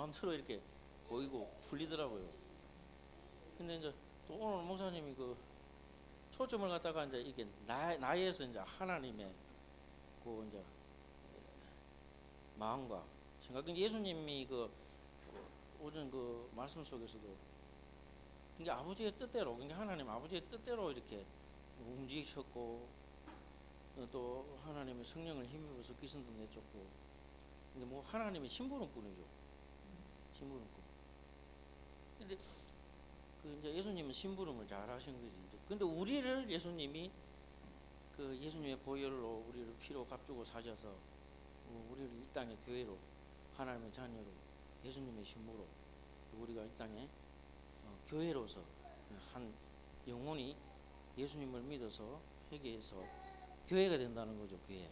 마음대로 이렇게 보이고 풀리더라고요. 근데 이제 또 오늘 목사님이 그 초점을 갖다가 이제 이게 나에서 이제 하나님의 그 이제 마음과 생각. 예수님이 그 오전 그 말씀 속에서도 이게 아버지의 뜻대로, 그러니까 하나님 아버지의 뜻대로 이렇게 움직이셨고, 또 하나님의 성령을 힘입어서 귀신도 내쫓고, 이게 뭐 하나님의 심부름꾼이죠. 심부름꾼. 근데 그 이제 예수님은 심부름을 잘 하신 거지. 이제. 근데 우리를 예수님이 그 예수님의 보혈로 우리를 피로 값주고 사셔서 우리를 이 땅의 교회로, 하나님의 자녀로, 예수님의 신부로 우리가 이 땅에 교회로서 한 영혼이 예수님을 믿어서 회개해서 교회가 된다는 거죠. 교회.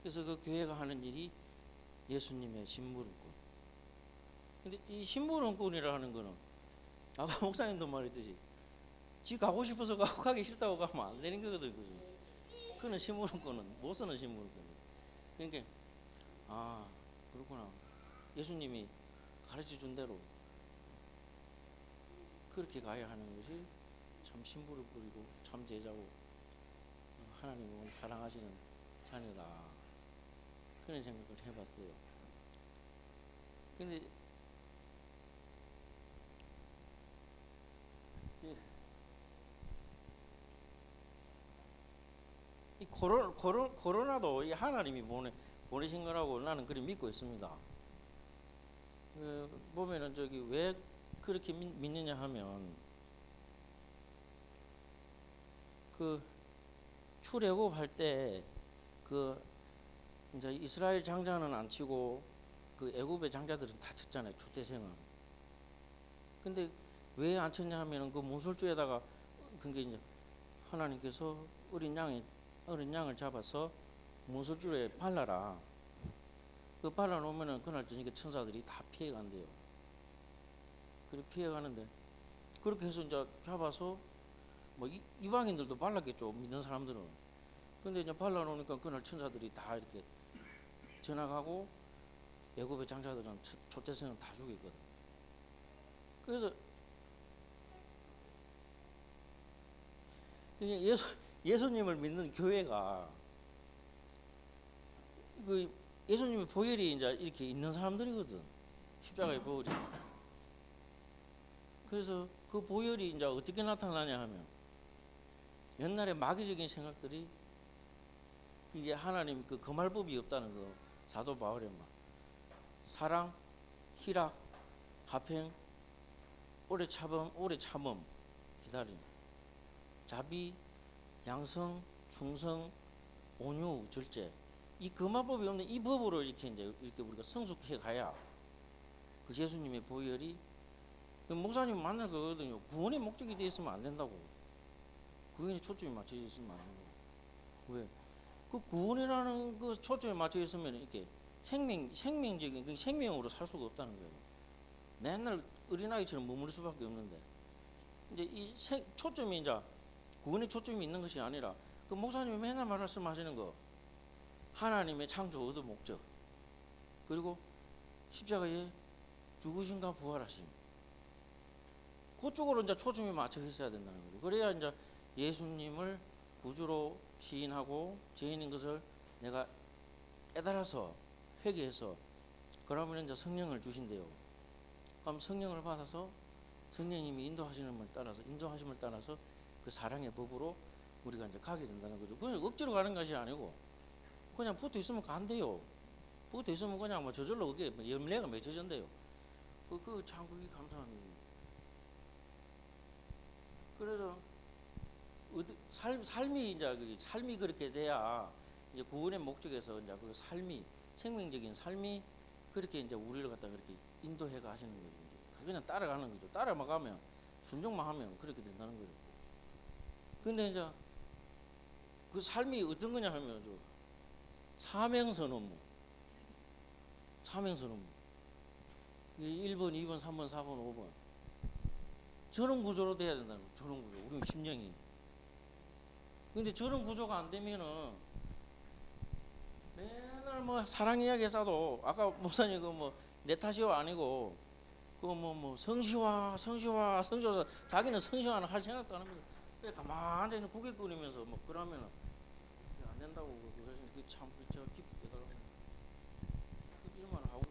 그래서 그 교회가 하는 일이 예수님의 심부름꾼. 근데 이 심부름꾼이라는 거는 아까 목사님도 말했듯이 지 가고 싶어서 가고 가기 싫다고 가면 안 되는 거거든. 그죠? 그는 심부름꾼은 못 쓰는 심부름꾼이에요. 그러니까 아 그렇구나. 예수님이 가르쳐 준 대로 그렇게 가야 하는 것이 참 심부름꾼이고 참 제자고 하나님을 사랑하시는 자녀다. 그런 생각을 해봤어요. 근데 이 코로나도 이 하나님이 보내신 거라고 나는 그렇게 믿고 있습니다. 보면은 저기 왜 그렇게 믿느냐 하면 그 출애굽 할 때 그 이제 이스라엘 장자는 안 치고 그 애굽의 장자들은 다 쳤잖아요. 초태생은. 근데 왜 안 쳤냐 하면은 그 문술주에다가 그게 이제 하나님께서 어린 양을 잡아서 문술주에 발라라. 그 발라놓으면은 그날 저녁에 천사들이 다 피해간대요. 그래 피해가는데 그렇게 해서 이제 잡아서 뭐 이방인들도 발랐겠죠. 믿는 사람들은. 근데 이제 발라놓으니까 그날 천사들이 다 이렇게 전화가고 애굽의 장자들은 초태생은 다 죽였거든. 그래서 예수님을 믿는 교회가 그 예수님의 보혈이 이제 이렇게 있는 사람들이거든. 십자가의 보혈이. 그래서 그 보혈이 이제 어떻게 나타나냐 하면 옛날에 마귀적인 생각들이 이게 하나님 그 거말법이 없다는 거. 사도 바울의 말. 사랑, 희락, 화평, 오래 참음, 기다림, 자비, 양성, 충성, 온유, 절제. 이 거말법이 없는 이 법으로 이렇게 이제 이렇게 우리가 성숙해 가야 그 예수님의 보혈이 그 목사님 만날 거거든요. 구원의 목적이 되어 있으면 안 된다고. 구원에 초점이 맞춰져 있으면 안 된다고. 왜? 그 구원이라는 그 초점에 맞춰 있으면 이렇게 생명적인 그 생명으로 살 수가 없다는 거예요. 맨날 어린아이처럼 머무를 수밖에 없는데 이제 이 초점이 이제 구원의 초점이 있는 것이 아니라 그 목사님이 맨날 말씀하시는 거 하나님의 창조 얻은 목적 그리고 십자가에 죽으신가 부활하심 그쪽으로 이제 초점이 맞춰 있어야 된다는 거죠. 그래야 이제 예수님을 구주로 시인하고 죄인인 것을 내가 깨달아서 회개해서 그러면 이제 성령을 주신대요. 그럼 성령을 받아서 성령님이 인도하심을 따라서 그 사랑의 법으로 우리가 이제 가게 된다는 거죠. 그냥 억지로 가는 것이 아니고 그냥 붙어 있으면 간대요. 붙어 있으면 그냥 뭐 저절로 그게 열매가 맺어진대요. 그 참 그게 감사한 일이에요. 그래서 삶이 그렇게 돼야 이제 구원의 목적에서 이제 그 삶이 생명적인 삶이 그렇게 이제 우리를 갖다 그렇게 인도해 가시는 거죠. 그냥 따라가는 거죠. 따라만 가면 순종만 하면 그렇게 된다는 거죠. 근데 이제 그 삶이 어떤 거냐 하면 사명선언무 1번, 2번, 3번, 4번, 5번 저런 구조로 돼야 된다는 거죠. 저런 구조. 우리 심령이. 근데 저런 구조가 안 되면은 맨날 뭐 사랑 이야기 싸도 아까 목사님 그 뭐 내 탓이 아니고 그 뭐 성시화 자기는 성시화는 할 생각도 안 하면서 그냥 가만히 앉아 있는 구경거리면서 뭐 그러면은 안 된다고 그래서 그참저 깊이 깨달아 이런 말 하고.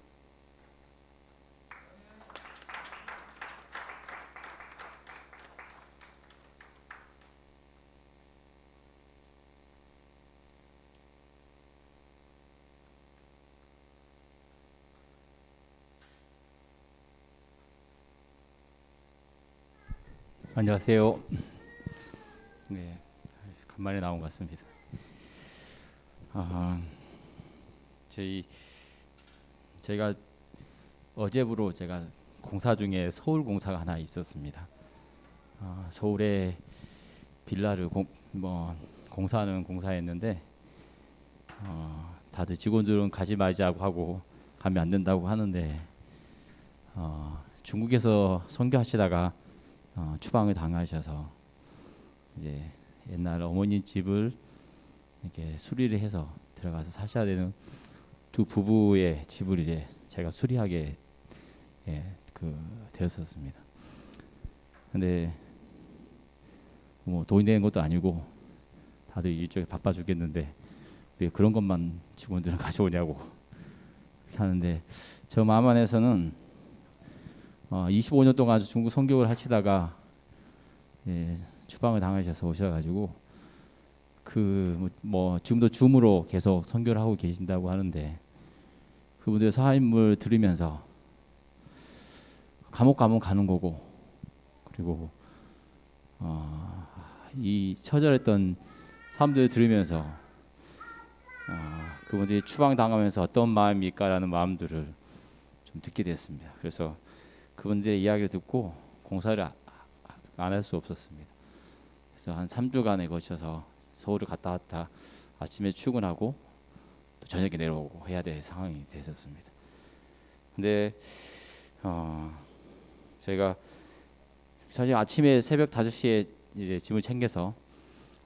안녕하세요. 네, 간만에 나온 것 같습니다. 아, 제가 어제부로 제가 공사 중에 서울 공사가 하나 있었습니다. 서울에 빌라를 공사하는 공사였는데 다들 직원들은 가지 말자고 하고 가면 안 된다고 하는데 중국에서 선교하시다가 추방을 당하셔서 이제 옛날 어머니 집을 이렇게 수리를 해서 들어가서 사셔야 되는 두 부부의 집을 이제 제가 수리하게 되었었습니다. 근데 뭐 돈이 되는 것도 아니고 다들 이쪽에 바빠 죽겠는데 왜 그런 것만 직원들은 가져오냐고 하는데 저 마음 안에서는 25년 동안 중국 선교를 하시다가 추방을 당하셔서 오셔가지고 지금도 줌으로 계속 선교를 하고 계신다고 하는데 그분들의 사임을 들으면서 감옥 가면 가는 거고 그리고 이 처절했던 사람들 들으면서 그분들이 추방 당하면서 어떤 마음일까라는 마음들을 좀 듣게 됐습니다. 그래서 그분들의 이야기를 듣고 공사를 안 할 수 없었습니다. 그래서 한 3주간에 걸쳐서 서울을 갔다 왔다 아침에 출근하고 또 저녁에 내려오고 해야 될 상황이 됐었습니다. 근데 저희가 사실 아침에 새벽 5시에 이제 짐을 챙겨서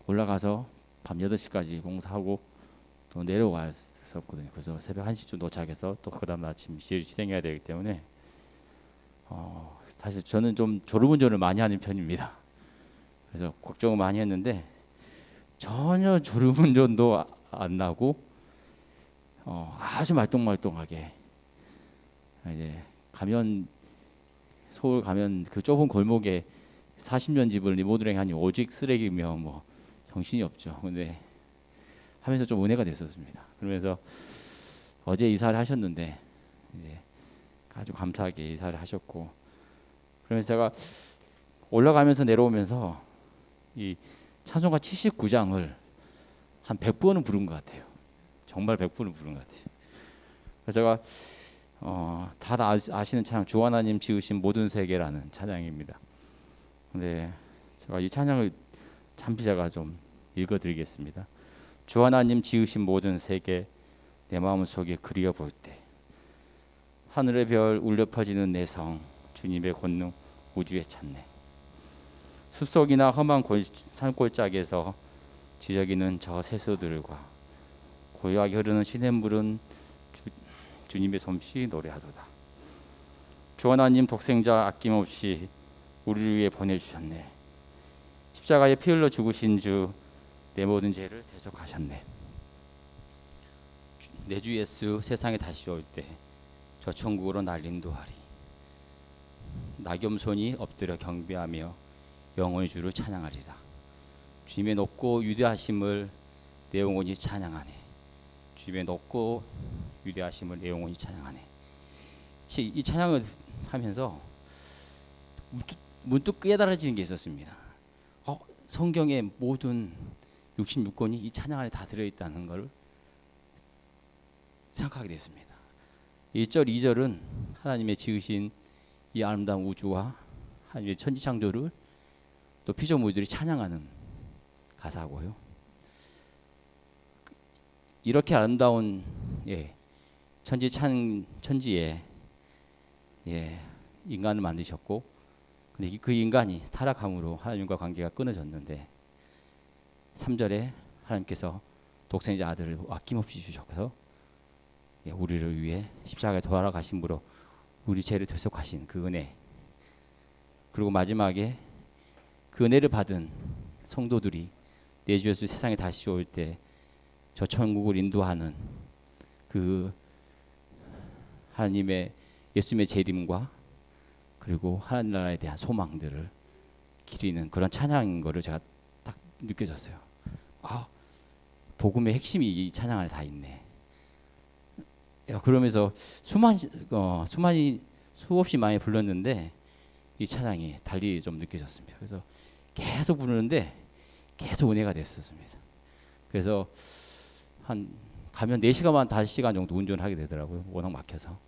올라가서 밤 8시까지 공사하고 또 내려왔었거든요. 그래서 새벽 1시쯤 도착해서 또 그 다음 아침 일을 진행해야 되기 때문에 사실 저는 좀 졸음운전을 많이 하는 편입니다. 그래서 걱정을 많이 했는데 전혀 졸음운전도 안 나고 아주 말똥말똥하게 이제 서울 가면 그 좁은 골목에 40년 집을 리모델링하니 오직 쓰레기며 뭐 정신이 없죠. 근데 하면서 좀 은혜가 됐었습니다. 그러면서 어제 이사를 하셨는데 이제 아주 감사하게 이사를 하셨고 그러면서 제가 올라가면서 내려오면서 이 찬송가 79장을 한 100번은 부른 것 같아요. 정말 100번은 부른 것 같아요. 그래서 제가 다들 아시는 찬양 주 하나님 지으신 모든 세계라는 찬양입니다. 근데 제가 이 찬양을 잠시 제가 좀 읽어드리겠습니다. 주 하나님 지으신 모든 세계 내 마음속에 그리워 볼 때 하늘의 별 울려 퍼지는 내성 주님의 권능 우주에 찾네. 숲속이나 험한 산골짜기에서 지저귀는 저 새소들과 고요하게 흐르는 시냇물은 주님의 솜씨 노래하도다. 주 하나님 독생자 아낌없이 우리를 위해 보내주셨네. 십자가에 피 흘려 죽으신 주 내 모든 죄를 대속하셨네. 내 주 예수 세상에 다시 올 때 저 천국으로 날 인도하리. 나겸손이 엎드려 경배하며 영원히 주를 찬양하리라. 주님의 높고 위대하심을 내 영혼이 찬양하네. 주님의 높고 위대하심을 내 영혼이 찬양하네. 이 찬양을 하면서 문득 깨달아지는 게 있었습니다. 성경의 모든 66권이 이 찬양 안에 다 들어있다는 걸 생각하게 됐습니다. 1절, 2절은 하나님의 지으신 이 아름다운 우주와 하나님의 천지창조를 또 피조물들이 찬양하는 가사고요. 이렇게 아름다운 천지에 인간을 만드셨고, 근데 그 인간이 타락함으로 하나님과 관계가 끊어졌는데 3절에 하나님께서 독생자 아들을 아낌없이 주셔서 우리를 위해 십자가에 돌아가심으로 우리 죄를 대속하신 그 은혜, 그리고 마지막에 그 은혜를 받은 성도들이 내 주 예수 세상에 다시 올 때 저 천국을 인도하는 그 하나님의 예수님의 재림과 그리고 하나님 나라에 대한 소망들을 기리는 그런 찬양인 거를 제가 딱 느껴졌어요. 아, 복음의 핵심이 이 찬양 안에 다 있네. 그러면서 수없이 많이 불렀는데 이 찬양이 달리 좀 느껴졌습니다. 그래서 계속 부르는데 계속 은혜가 됐었습니다. 그래서 한 가면 4시간만 5시간 정도 운전하게 되더라고요. 워낙 막혀서.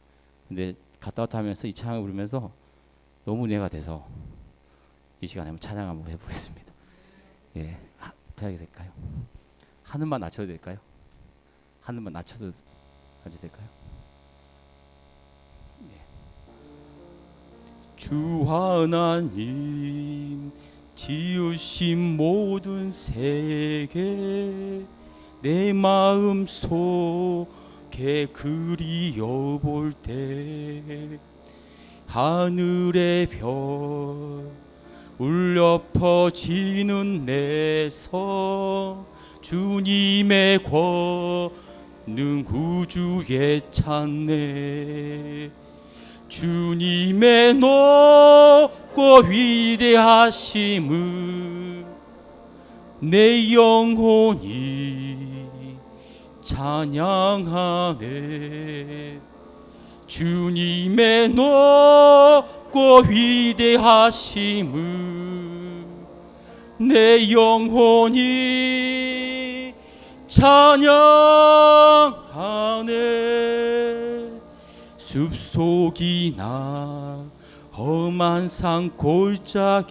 근데 갔다 왔다 하면서 이 찬양을 부르면서 너무 은혜가 돼서 이 시간에 한번 찬양 한번 해보겠습니다. 예, 해야 될까요? 하늘만 낮춰도 될까요? 하늘만 낮춰도 될까요? 예. 주 하나님 지으신 모든 세계 내 마음 속에 그리워볼 때 하늘의 별 울려 퍼지는 내 성 주님의 권능 우주에 찬네 주님의 높고 위대하심을 내 영혼이 찬양하네 주님의 높고 위대하심을 내 영혼이 찬양하네 숲속이나 험한 산 골짜기에서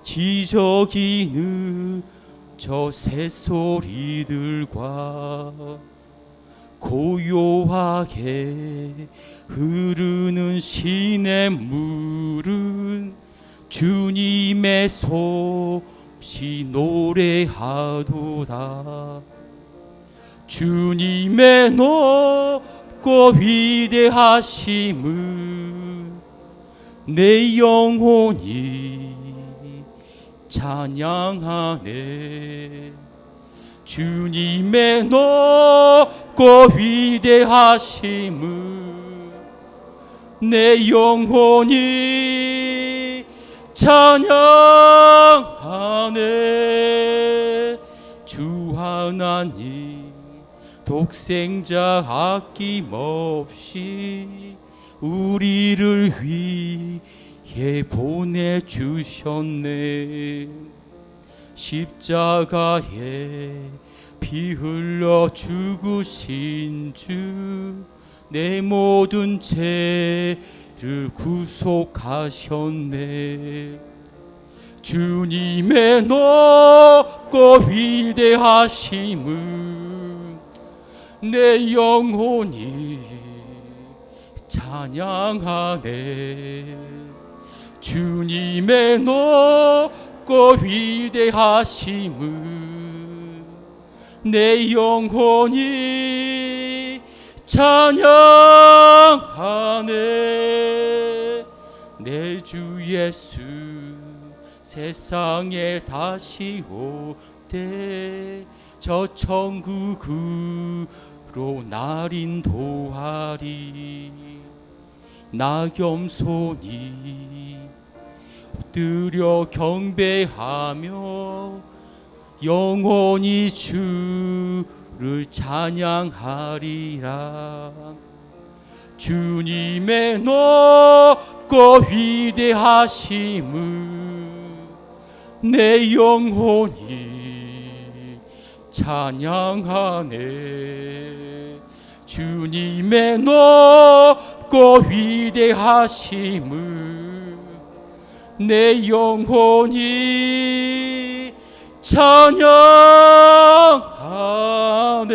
지저귀는 저 새소리들과 고요하게 흐르는 시냇물은 주님의 솜씨 노래하도다 주님의 높고 위대하심을 내 영혼이 찬양하네 주님의 높고 위대하심을 내 영혼이 찬양하네 주 하나님 독생자 아낌없이 우리를 위해 보내주셨네 십자가에 피 흘려 죽으신 주 내 모든 죄를 구속하셨네 주님의 높고 위대하심을 내 영혼이 찬양하네 주님의 높고 위대하심을 내 영혼이 찬양하네 내 주 예수 세상에 다시 올 때 저 천국으로 날 인도하리 나 겸손히 엎드려 경배하며 영원히 주를 찬양하리라 주님의 높고 위대하심을 내 영혼이 찬양하네 주님의 높고 위대하심을 내 영혼이 찬양하네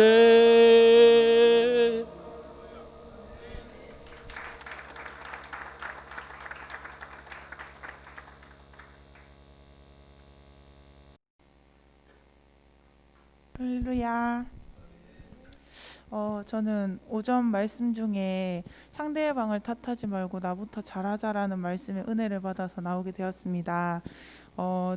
할렐루야. 저는 오전 말씀 중에 상대방을 탓하지 말고 나부터 잘하자라는 말씀에 은혜를 받아서 나오게 되었습니다.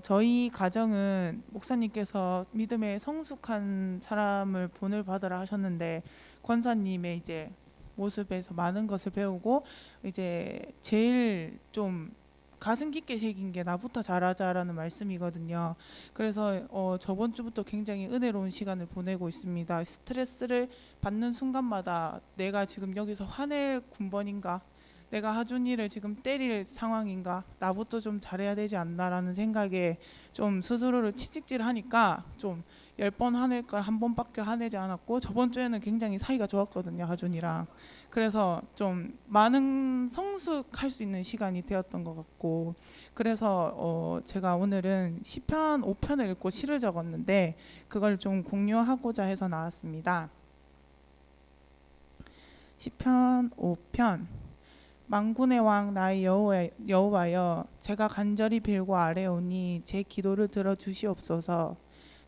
저희 가정은 목사님께서 믿음에 성숙한 사람을 본을 받으라 하셨는데 권사님의 이제 모습에서 많은 것을 배우고 이제 제일 좀 가슴 깊게 새긴 게 나부터 잘하자라는 말씀이거든요. 그래서 저번 주부터 굉장히 은혜로운 시간을 보내고 있습니다. 스트레스를 받는 순간마다 내가 지금 여기서 화낼 군번인가? 내가 하준이를 지금 때릴 상황인가? 나부터 좀 잘해야 되지 않나라는 생각에 좀 스스로를 채찍질하니까 좀 10번 화낼 걸 한 번밖에 화내지 않았고 저번 주에는 굉장히 사이가 좋았거든요, 하준이랑. 그래서 좀 많은 성숙할 수 있는 시간이 되었던 것 같고 그래서 제가 오늘은 시편 5편을 읽고 시를 적었는데 그걸 좀 공유하고자 해서 나왔습니다. 시편 5편. 만군의 왕 나의 여호와여, 제가 간절히 빌고 아뢰오니 제 기도를 들어 주시옵소서.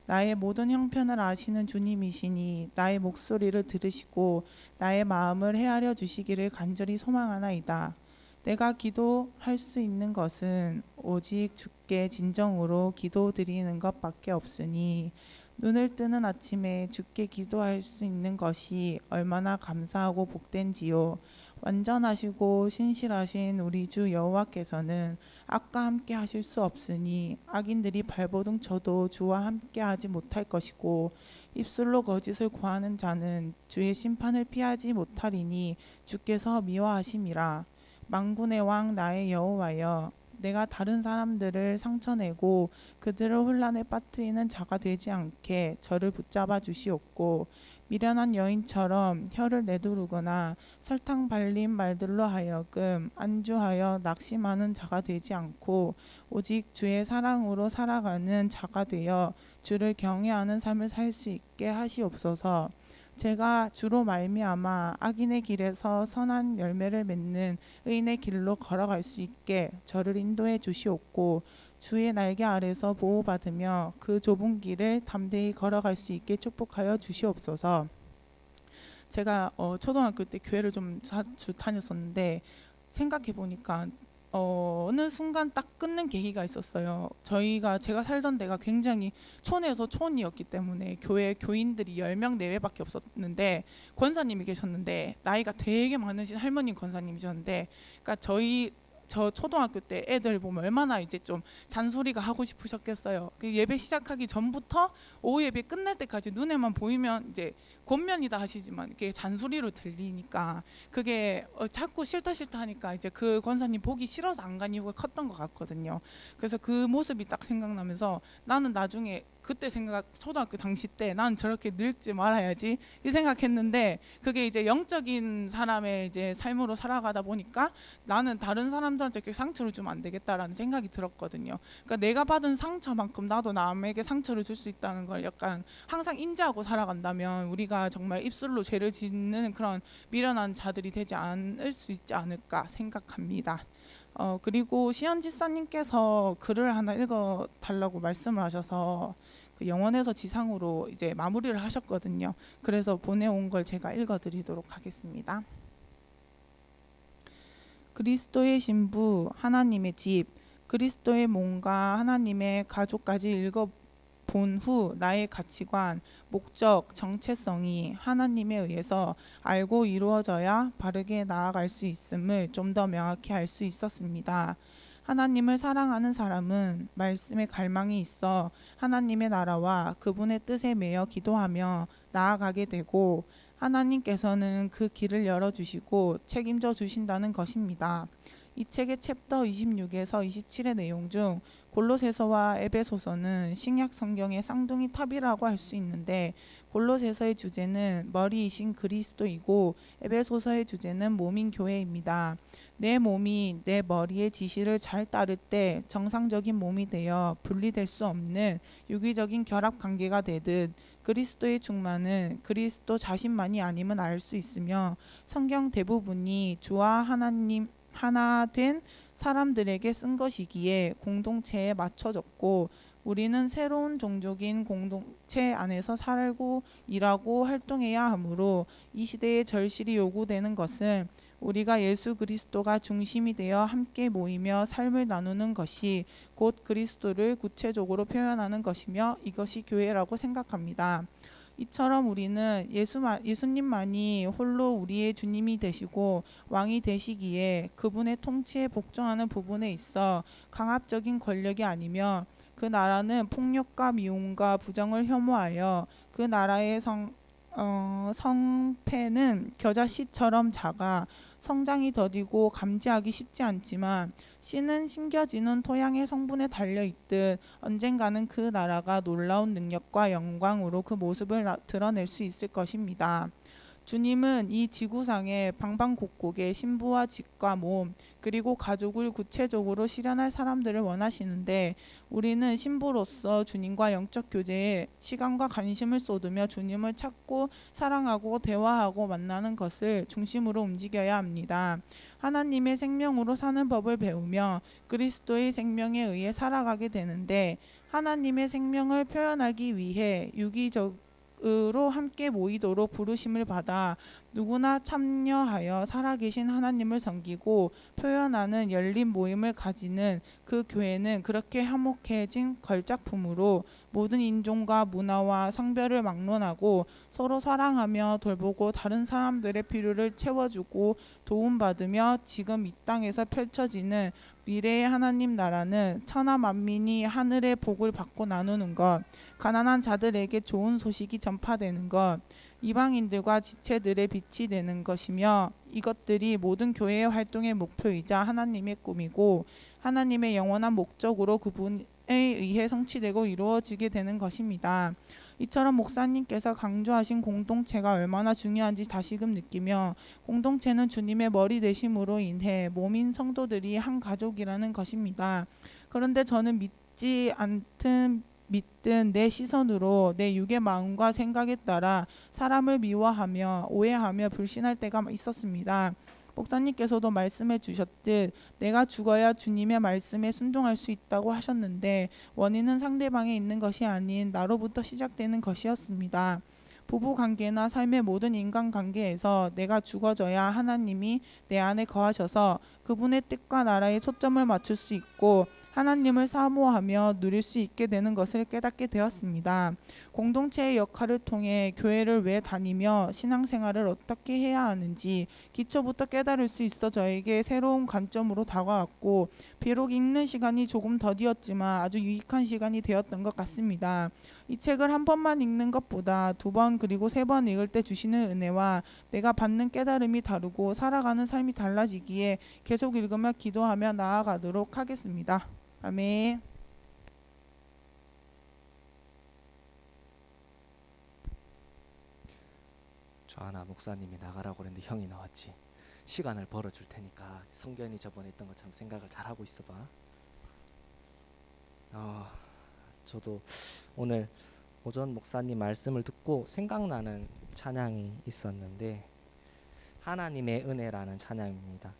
나의 모든 형편을 아시는 주님이시니 나의 목소리를 들으시고 나의 마음을 헤아려 주시기를 간절히 소망하나이다. 내가 기도할 수 있는 것은 오직 주께 진정으로 기도드리는 것밖에 없으니 눈을 뜨는 아침에 주께 기도할 수 있는 것이 얼마나 감사하고 복된지요. 완전하시고 신실하신 우리 주 여호와께서는 악과 함께 하실 수 없으니 악인들이 발버둥 쳐도 주와 함께 하지 못할 것이고 입술로 거짓을 고하는 자는 주의 심판을 피하지 못하리니 주께서 미워하심이라. 만군의 왕 나의 여호와여, 내가 다른 사람들을 상처내고 그들을 혼란에 빠뜨리는 자가 되지 않게 저를 붙잡아 주시옵고 미련한 여인처럼 혀를 내두르거나 설탕 발린 말들로 하여금 안주하여 낙심하는 자가 되지 않고 오직 주의 사랑으로 살아가는 자가 되어 주를 경외하는 삶을 살 수 있게 하시옵소서. 제가 주로 말미암아 악인의 길에서 선한 열매를 맺는 의인의 길로 걸어갈 수 있게 저를 인도해 주시옵고 주의 날개 아래서 보호받으며 그 좁은 길을 담대히 걸어갈 수 있게 축복하여 주시옵소서. 제가 초등학교 때 교회를 좀 자주 다녔었는데 생각해 보니까 어느 순간 딱 끊는 계기가 있었어요. 제가 살던 데가 굉장히 촌에서 촌이었기 때문에 교회 교인들이 10명 내외밖에 없었는데 권사님이 계셨는데 나이가 되게 많으신 할머니 권사님이셨는데 그러니까 저 초등학교 때 애들 보면 얼마나 이제 좀 잔소리가 하고 싶으셨겠어요. 그 예배 시작하기 전부터 오후 예배 끝날 때까지 눈에만 보이면 이제 권면이다 하시지만 이게 잔소리로 들리니까 그게 자꾸 싫다 하니까 이제 그 권사님 보기 싫어서 안 간 이유가 컸던 것 같거든요. 그래서 그 모습이 딱 생각나면서 나는 나중에 그때 초등학교 당시 때 난 저렇게 늙지 말아야지 이 생각했는데 그게 이제 영적인 사람의 이제 삶으로 살아가다 보니까 나는 다른 사람들한테 이렇게 상처를 주면 안 되겠다라는 생각이 들었거든요. 그러니까 내가 받은 상처만큼 나도 남에게 상처를 줄 수 있다는 걸 약간 항상 인지하고 살아간다면 우리가 정말 입술로 죄를 짓는 그런 미련한 자들이 되지 않을 수 있지 않을까 생각합니다. 그리고 시현 지사님께서 글을 하나 읽어 달라고 말씀을 하셔서 그 영원에서 지상으로 이제 마무리를 하셨거든요. 그래서 보내온 걸 제가 읽어드리도록 하겠습니다. 그리스도의 신부, 하나님의 집, 그리스도의 몸과 하나님의 가족까지 읽어본 후 나의 가치관, 목적, 정체성이 하나님에 의해서 알고 이루어져야 바르게 나아갈 수 있음을 좀 더 명확히 알 수 있었습니다. 하나님을 사랑하는 사람은 말씀에 갈망이 있어 하나님의 나라와 그분의 뜻에 매여 기도하며 나아가게 되고 하나님께서는 그 길을 열어주시고 책임져 주신다는 것입니다. 이 책의 챕터 26에서 27의 내용 중 골로새서와 에베소서는 신약 성경의 쌍둥이 탑이라고 할 수 있는데 골로새서의 주제는 머리이신 그리스도이고 에베소서의 주제는 몸인 교회입니다. 내 몸이 내 머리의 지시를 잘 따를 때 정상적인 몸이 되어 분리될 수 없는 유기적인 결합 관계가 되듯 그리스도의 충만은 그리스도 자신만이 아님은 알 수 있으며 성경 대부분이 주와 하나님 하나 된 사람들에게 쓴 것이기에 공동체에 맞춰졌고 우리는 새로운 종족인 공동체 안에서 살고 일하고 활동해야 하므로 이 시대의 절실히 요구되는 것은 우리가 예수 그리스도가 중심이 되어 함께 모이며 삶을 나누는 것이 곧 그리스도를 구체적으로 표현하는 것이며 이것이 교회라고 생각합니다. 이처럼 우리는 예수님만이 홀로 우리의 주님이 되시고 왕이 되시기에 그분의 통치에 복종하는 부분에 있어 강압적인 권력이 아니며 그 나라는 폭력과 미움과 부정을 혐오하여 그 나라의 성패는 겨자씨처럼 작아 성장이 더디고 감지하기 쉽지 않지만 씨는 심겨지는 토양의 성분에 달려있듯 언젠가는 그 나라가 놀라운 능력과 영광으로 그 모습을 드러낼 수 있을 것입니다. 주님은 이 지구상의 방방곡곡에 신부와 집과 몸 그리고 가족을 구체적으로 실현할 사람들을 원하시는데 우리는 신부로서 주님과 영적 교제에 시간과 관심을 쏟으며 주님을 찾고 사랑하고 대화하고 만나는 것을 중심으로 움직여야 합니다. 하나님의 생명으로 사는 법을 배우며 그리스도의 생명에 의해 살아가게 되는데 하나님의 생명을 표현하기 위해 유기적으로 함께 모이도록 부르심을 받아 누구나 참여하여 살아계신 하나님을 섬기고 표현하는 열린 모임을 가지는 그 교회는 그렇게 화목해진 걸작품으로 모든 인종과 문화와 성별을 막론하고 서로 사랑하며 돌보고 다른 사람들의 필요를 채워주고 도움받으며 지금 이 땅에서 펼쳐지는 미래의 하나님 나라는 천하 만민이 하늘의 복을 받고 나누는 것, 가난한 자들에게 좋은 소식이 전파되는 것, 이방인들과 지체들의 빛이 되는 것이며 이것들이 모든 교회의 활동의 목표이자 하나님의 꿈이고 하나님의 영원한 목적으로 그분에 의해 성취되고 이루어지게 되는 것입니다. 이처럼 목사님께서 강조하신 공동체가 얼마나 중요한지 다시금 느끼며 공동체는 주님의 머리 되심으로 인해 몸인 성도들이 한 가족이라는 것입니다. 그런데 저는 믿든 내 시선으로 내 육의 마음과 생각에 따라 사람을 미워하며 오해하며 불신할 때가 있었습니다. 목사님께서도 말씀해 주셨듯 내가 죽어야 주님의 말씀에 순종할 수 있다고 하셨는데 원인은 상대방에 있는 것이 아닌 나로부터 시작되는 것이었습니다. 부부관계나 삶의 모든 인간관계에서 내가 죽어져야 하나님이 내 안에 거하셔서 그분의 뜻과 나라에 초점을 맞출 수 있고 하나님을 사모하며 누릴 수 있게 되는 것을 깨닫게 되었습니다. 공동체의 역할을 통해 교회를 왜 다니며 신앙생활을 어떻게 해야 하는지 기초부터 깨달을 수 있어 저에게 새로운 관점으로 다가왔고 비록 읽는 시간이 조금 더디었지만 아주 유익한 시간이 되었던 것 같습니다. 이 책을 한 번만 읽는 것보다 두 번 그리고 세 번 읽을 때 주시는 은혜와 내가 받는 깨달음이 다르고 살아가는 삶이 달라지기에 계속 읽으며 기도하며 나아가도록 하겠습니다. 아멘. 조하나 목사님이 나가라고 그랬는데 형이 나왔지. 시간을 벌어줄 테니까 성견이 저번에 했던 것처럼 생각을 잘하고 있어봐. 저도 오늘 오전 목사님 말씀을 듣고 생각나는 찬양이 있었는데 하나님의 은혜라는 찬양입니다.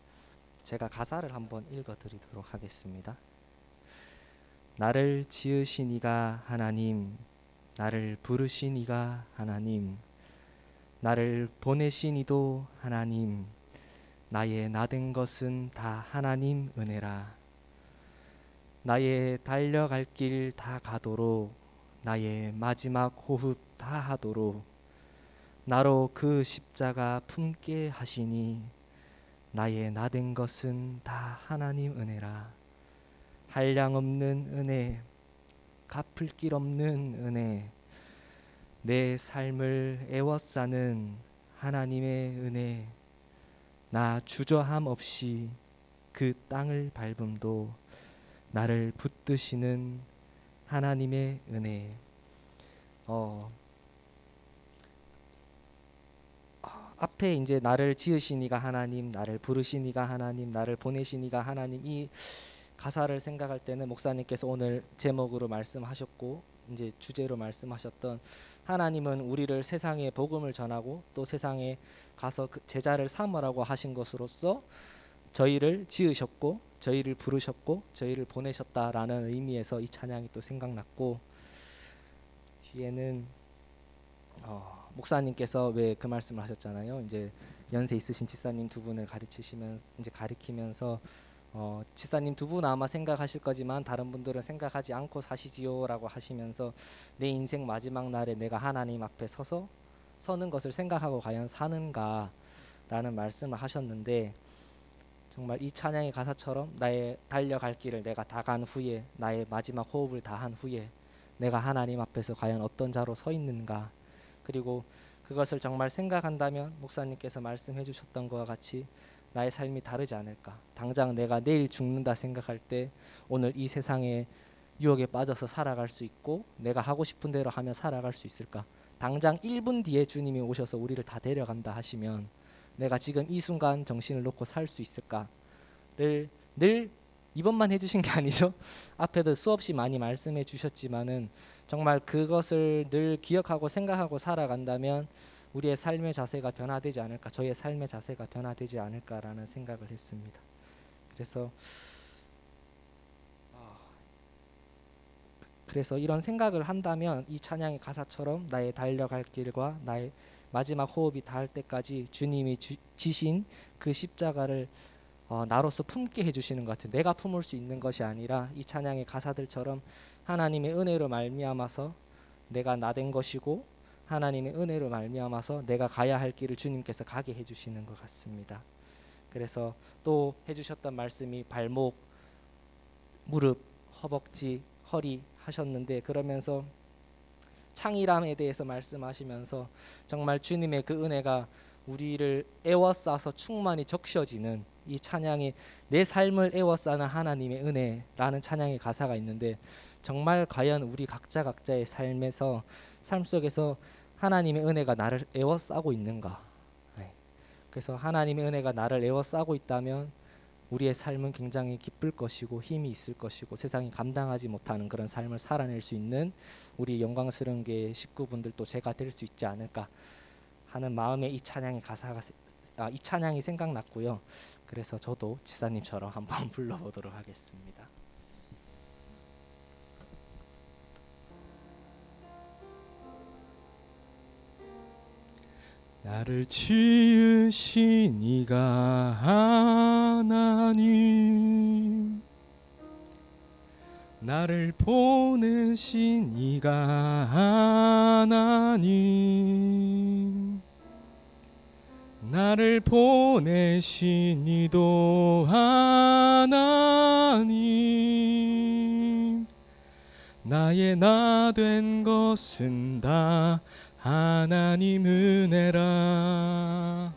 제가 가사를 한번 읽어드리도록 하겠습니다. 나를 지으신 이가 하나님, 나를 부르신 이가 하나님, 나를 보내신 이도 하나님, 나의 나된 것은 다 하나님 은혜라. 나의 달려갈 길 다 가도록, 나의 마지막 호흡 다 하도록 나로 그 십자가 품게 하시니 나의 나된 것은 다 하나님 은혜라. 한량없는 은혜, 갚을 길 없는 은혜, 내 삶을 애워싸는 하나님의 은혜, 나 주저함 없이 그 땅을 밟음도 나를 붙드시는 하나님의 은혜. 앞에 이제 나를 지으신 이가 하나님, 나를 부르신 이가 하나님, 나를 보내신 이가 하나님, 이 가사를 생각할 때는 목사님께서 오늘 제목으로 말씀하셨고 이제 주제로 말씀하셨던 하나님은 우리를 세상에 복음을 전하고 또 세상에 가서 그 제자를 삼으라고 하신 것으로서 저희를 지으셨고 저희를 부르셨고 저희를 보내셨다라는 의미에서 이 찬양이 또 생각났고, 뒤에는 목사님께서 왜 그 말씀을 하셨잖아요. 이제 연세 있으신 지사님 두 분을 가리키면서 지사님 두 분 아마 생각하실 거지만 다른 분들은 생각하지 않고 사시지요라고 하시면서 내 인생 마지막 날에 내가 하나님 앞에 서는 것을 생각하고 과연 사는가라는 말씀을 하셨는데, 정말 이 찬양의 가사처럼 나의 달려갈 길을 내가 다 간 후에, 나의 마지막 호흡을 다한 후에 내가 하나님 앞에서 과연 어떤 자로 서 있는가, 그리고 그것을 정말 생각한다면 목사님께서 말씀해 주셨던 것과 같이 나의 삶이 다르지 않을까. 당장 내가 내일 죽는다 생각할 때 오늘 이 세상의 유혹에 빠져서 살아갈 수 있고 내가 하고 싶은 대로 하며 살아갈 수 있을까. 당장 1분 뒤에 주님이 오셔서 우리를 다 데려간다 하시면 내가 지금 이 순간 정신을 놓고 살 수 있을까를 늘 이번만 해주신 게 아니죠. 앞에도 수없이 많이 말씀해 주셨지만은 정말 그것을 늘 기억하고 생각하고 살아간다면 우리의 삶의 자세가 변화되지 않을까, 저의 삶의 자세가 변화되지 않을까라는 생각을 했습니다. 그래서 이런 생각을 한다면 이 찬양의 가사처럼 나의 달려갈 길과 나의 마지막 호흡이 닿을 때까지 주님이 지신 그 십자가를 나로서 품게 해주시는 것 같아요. 내가 품을 수 있는 것이 아니라 이 찬양의 가사들처럼 하나님의 은혜로 말미암아서 내가 나된 것이고 하나님의 은혜로 말미암아서 내가 가야 할 길을 주님께서 가게 해주시는 것 같습니다. 그래서 또 해주셨던 말씀이 발목, 무릎, 허벅지, 허리 하셨는데, 그러면서 창이람에 대해서 말씀하시면서 정말 주님의 그 은혜가 우리를 애워싸서 충만히 적셔지는 이 찬양이 내 삶을 애워싸는 하나님의 은혜라는 찬양의 가사가 있는데, 정말 과연 우리 각자의 삶 속에서 하나님의 은혜가 나를 애워싸고 있는가. 그래서 하나님의 은혜가 나를 애워싸고 있다면 우리의 삶은 굉장히 기쁠 것이고 힘이 있을 것이고 세상이 감당하지 못하는 그런 삶을 살아낼 수 있는 우리 영광스러운 교회 식구분들도 제가 될 수 있지 않을까 하는 마음에 이 찬양이 생각났고요. 그래서 저도 지사님처럼 한번 불러보도록 하겠습니다. 나를 지으신 이가 하나님, 나를 보내신 이가 하나님, 나를 보내신 이도 하나님, 나의 나 된 것은 다 하나님 은혜라.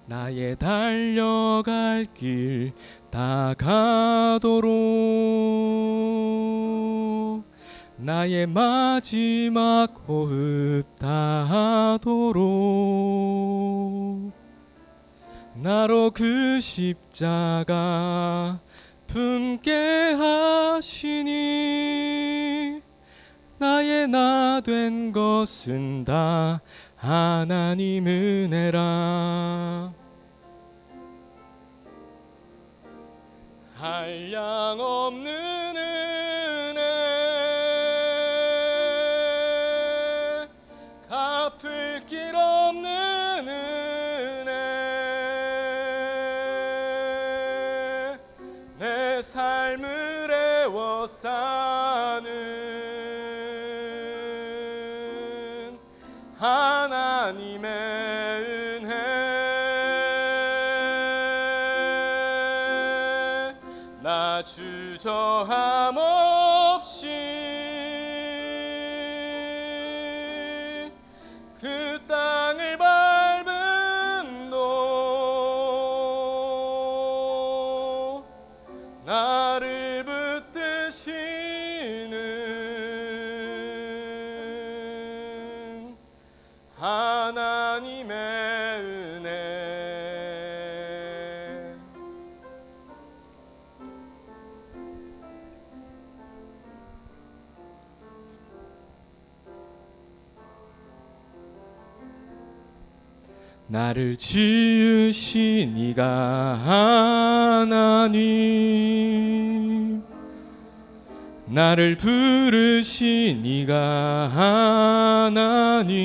나의 달려갈 길 다 가도록, 나의 마지막 호흡 다하도록, 나로 그 십자가 품게 하시니 나의 나 된 것은 다 하나님 은혜라. 한량 없는 은혜, 갚을 길 없는 은혜, 내 삶을 애워싸는 하나님의 은혜, 나 주저함 없이 그 땅을 밟음도 나를 붙드시는 하나님의 은혜. 나를 지으신 이가 하나님, 나를 부르신 이가 하나님,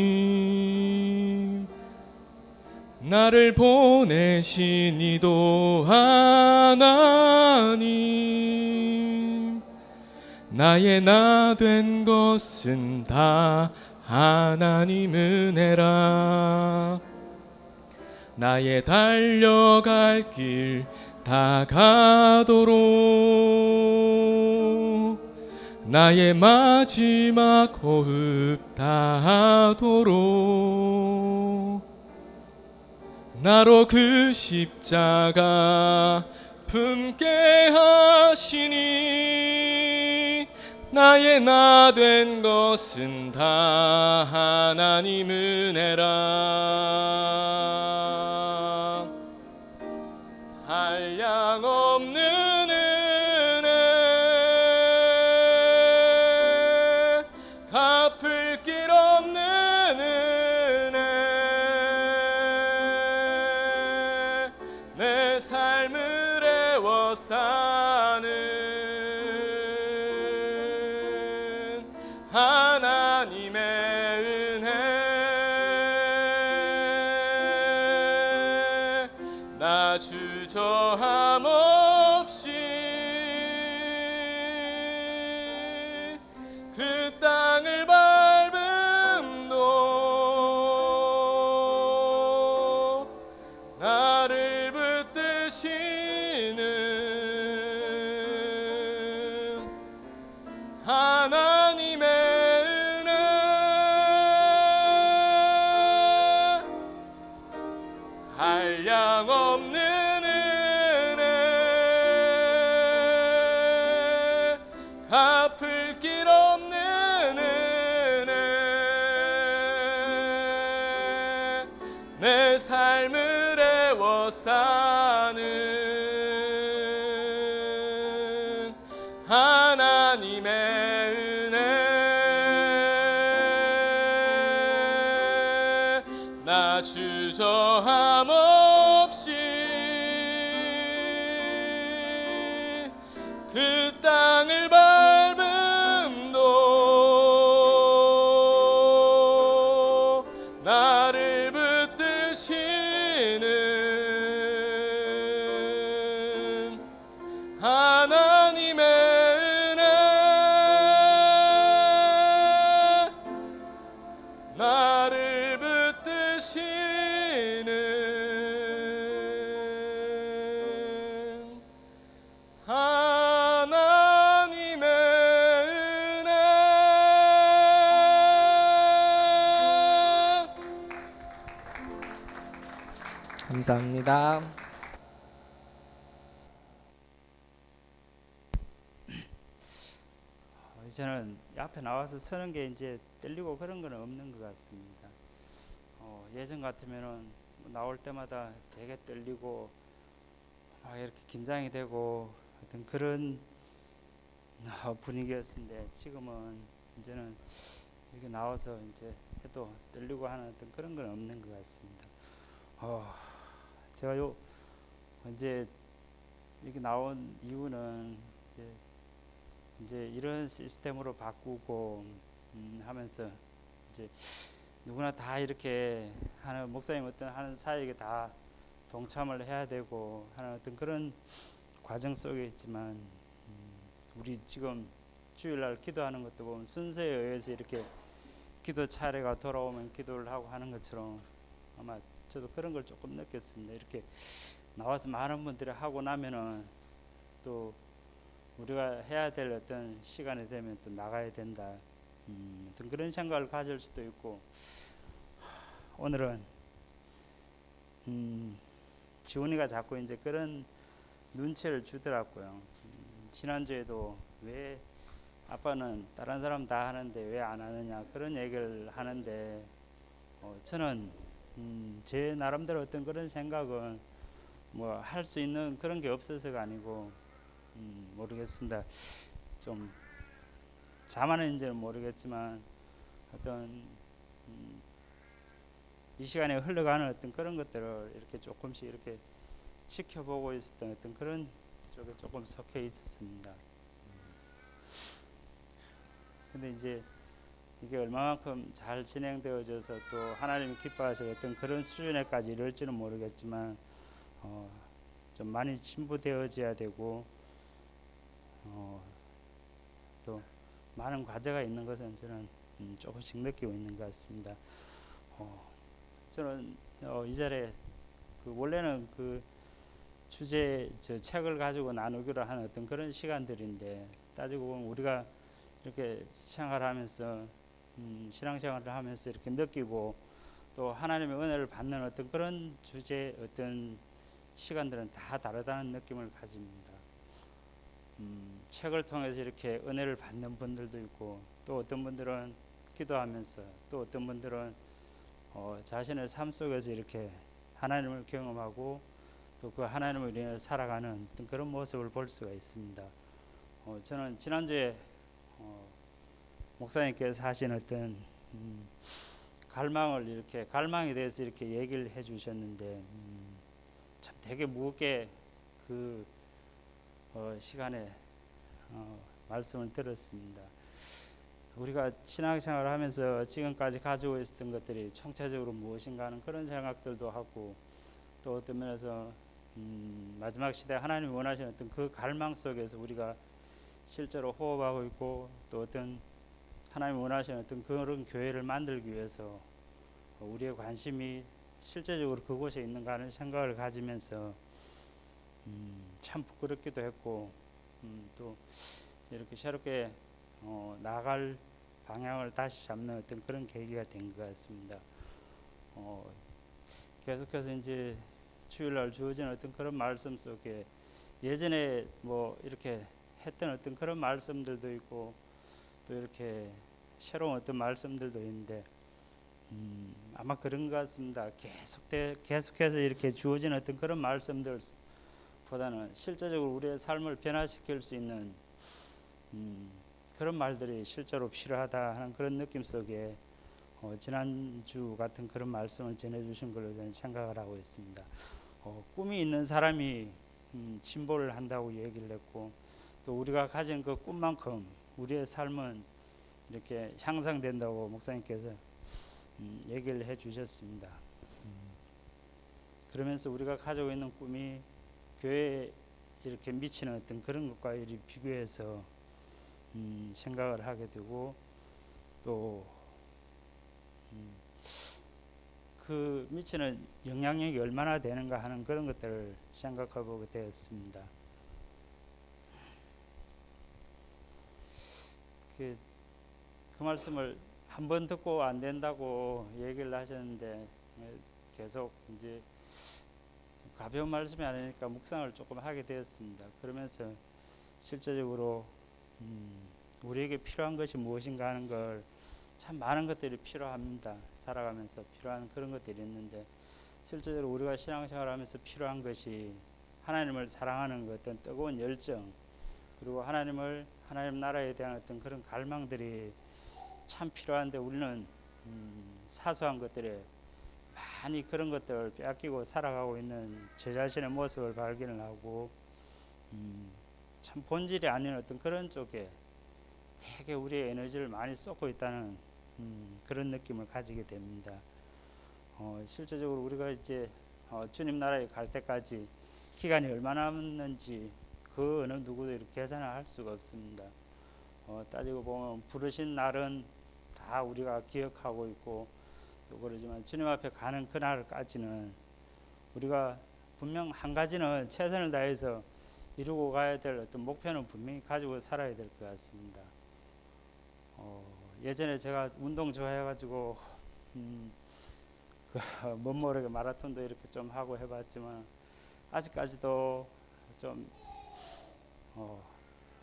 나를 보내신 이도 하나님, 나의 나 된 것은 다 하나님 은혜라. 나의 달려갈 길 다 가도록, 나의 마지막 호흡 다하도록, 나로 그 십자가 품게 하시니, 나의 나 된 것은 다 하나님 은혜라. 한량없는 은혜, 갚을 길 없는 은혜, 내 삶을 애워싸는 하나님의 은혜. 나 주저함 없이 그 땅을 밟음도 나를 붙드시는 하나님의 은혜. 한량없는 은혜, 갚을 길 없는 은혜, 내 삶을 애워싸는 하나님의 은혜. 나 주저함 없이 그 땅을 밟음도 나를 붙드시는 하나님의 은혜. 나를 붙드시는 하나님의 은혜. 감사합니다. 저는 앞에 나와서 서는 게 이제 떨리고 그런 건 없는 것 같습니다. 예전 같으면은 나올 때마다 되게 떨리고 막 이렇게 긴장이 되고 어떤 그런 분위기였는데, 지금은 이제는 이렇게 나와서 이제 해도 떨리고 하는 어떤 그런 건 없는 것 같습니다. 제가 이제 이렇게 나온 이유는 이제 이런 시스템으로 바꾸고 하면서 이제 누구나 다 이렇게 하는, 목사님 어떤 하는 사역에 다 동참을 해야 되고 하는 어떤 그런 과정 속에 있지만, 우리 지금 주일날 기도하는 것도 보면 순서에 의해서 이렇게 기도 차례가 돌아오면 기도를 하고 하는 것처럼 아마 저도 그런 걸 조금 느꼈습니다. 이렇게 나와서 많은 분들이 하고 나면은 또 우리가 해야 될 어떤 시간이 되면 또 나가야 된다, 어떤 그런 생각을 가질 수도 있고, 오늘은 지훈이가 자꾸 이제 그런 눈치를 주더라고요. 지난주에도 왜 아빠는 다른 사람 다 하는데 왜 안 하느냐, 그런 얘기를 하는데, 저는 제 나름대로 어떤 그런 생각은 뭐 할 수 있는 그런 게 없어서가 아니고, 모르겠습니다. 좀 자만인지는 모르겠지만 어떤 이 시간에 흘러가는 어떤 그런 것들을 이렇게 조금씩 이렇게 지켜보고 있었던 어떤 그런 쪽에 조금 속해 있었습니다. 근데 이제 이게 얼마만큼 잘 진행되어져서 또 하나님이 기뻐하실 어떤 그런 수준에까지 이럴지는 모르겠지만 좀 많이 진부되어져야 되고 또 많은 과제가 있는 것은 저는 조금씩 느끼고 있는 것 같습니다. 저는 이 자리에 원래는 그 주제 저 책을 가지고 나누기로 하는 어떤 그런 시간들인데 따지고 보면 우리가 이렇게 생활하면서 신앙생활을 하면서 이렇게 느끼고 또 하나님의 은혜를 받는 어떤 그런 주제 어떤 시간들은 다 다르다는 느낌을 가집니다. 책을 통해서 이렇게 은혜를 받는 분들도 있고 또 어떤 분들은 기도하면서 또 어떤 분들은 자신의 삶 속에서 이렇게 하나님을 경험하고 또 그 하나님을 위해 살아가는 어떤 그런 모습을 볼 수가 있습니다. 저는 지난주에 목사님께서 하신 어떤 갈망을 이렇게 갈망에 대해서 이렇게 얘기를 해주셨는데 참 되게 무겁게 그 시간에 말씀을 들었습니다. 우리가 신앙생활을 하면서 지금까지 가지고 있었던 것들이 총체적으로 무엇인가 하는 그런 생각들도 하고 또 어떤 면에서 마지막 시대에 하나님이 원하시는 어떤 그 갈망 속에서 우리가 실제로 호흡하고 있고 또 어떤 하나님이 원하시는 어떤 그런 교회를 만들기 위해서 우리의 관심이 실제적으로 그곳에 있는가 하는 생각을 가지면서 참 부끄럽기도 했고 또 이렇게 새롭게 나아갈 방향을 다시 잡는 어떤 그런 계기가 된 것 같습니다. 계속해서 이제 주일날 주어진 어떤 그런 말씀 속에 예전에 뭐 이렇게 했던 어떤 그런 말씀들도 있고 또 이렇게 새로운 어떤 말씀들도 있는데 아마 그런 것 같습니다. 계속해서 이렇게 주어진 어떤 그런 말씀들보다는 실제적으로 우리의 삶을 변화시킬 수 있는 그런 말들이 실제로 필요하다 하는 그런 느낌 속에 지난주 같은 그런 말씀을 전해주신 걸로 저는 생각을 하고 있습니다. 꿈이 있는 사람이 진보를 한다고 얘기를 했고 또 우리가 가진 그 꿈만큼 우리의 삶은 이렇게 향상된다고 목사님께서 얘기를 해주셨습니다. 그러면서 우리가 가지고 있는 꿈이 교회에 이렇게 미치는 어떤 그런 것과 이렇게 비교해서 생각을 하게 되고 또 그 미치는 영향력이 얼마나 되는가 하는 그런 것들을 생각해보게 되었습니다. 그 말씀을 한 번 듣고 안 된다고 얘기를 하셨는데 계속 이제 가벼운 말씀이 아니니까 묵상을 조금 하게 되었습니다. 그러면서 실제적으로 우리에게 필요한 것이 무엇인가 하는 걸 참 많은 것들이 필요합니다. 살아가면서 필요한 그런 것들이 있는데 실제로 우리가 신앙생활하면서 필요한 것이 하나님을 사랑하는 것, 어떤 뜨거운 열정 그리고 하나님 나라에 대한 어떤 그런 갈망들이 참 필요한데 우리는 사소한 것들에 많이 그런 것들을 빼앗기고 살아가고 있는 제 자신의 모습을 발견을 하고 참 본질이 아닌 어떤 그런 쪽에 되게 우리의 에너지를 많이 쏟고 있다는 그런 느낌을 가지게 됩니다. 실제적으로 우리가 이제 주님 나라에 갈 때까지 기간이 얼마나 남았는지 그 어느 누구도 이렇게 계산을 할 수가 없습니다. 따지고 보면 부르신 날은 다 우리가 기억하고 있고 또 그러지만 주님 앞에 가는 그날까지는 우리가 분명 한 가지는 최선을 다해서 이루고 가야 될 어떤 목표는 분명히 가지고 살아야 될 것 같습니다. 예전에 제가 운동 좋아해가지고 못 모르게 마라톤도 이렇게 좀 하고 해봤지만 아직까지도 좀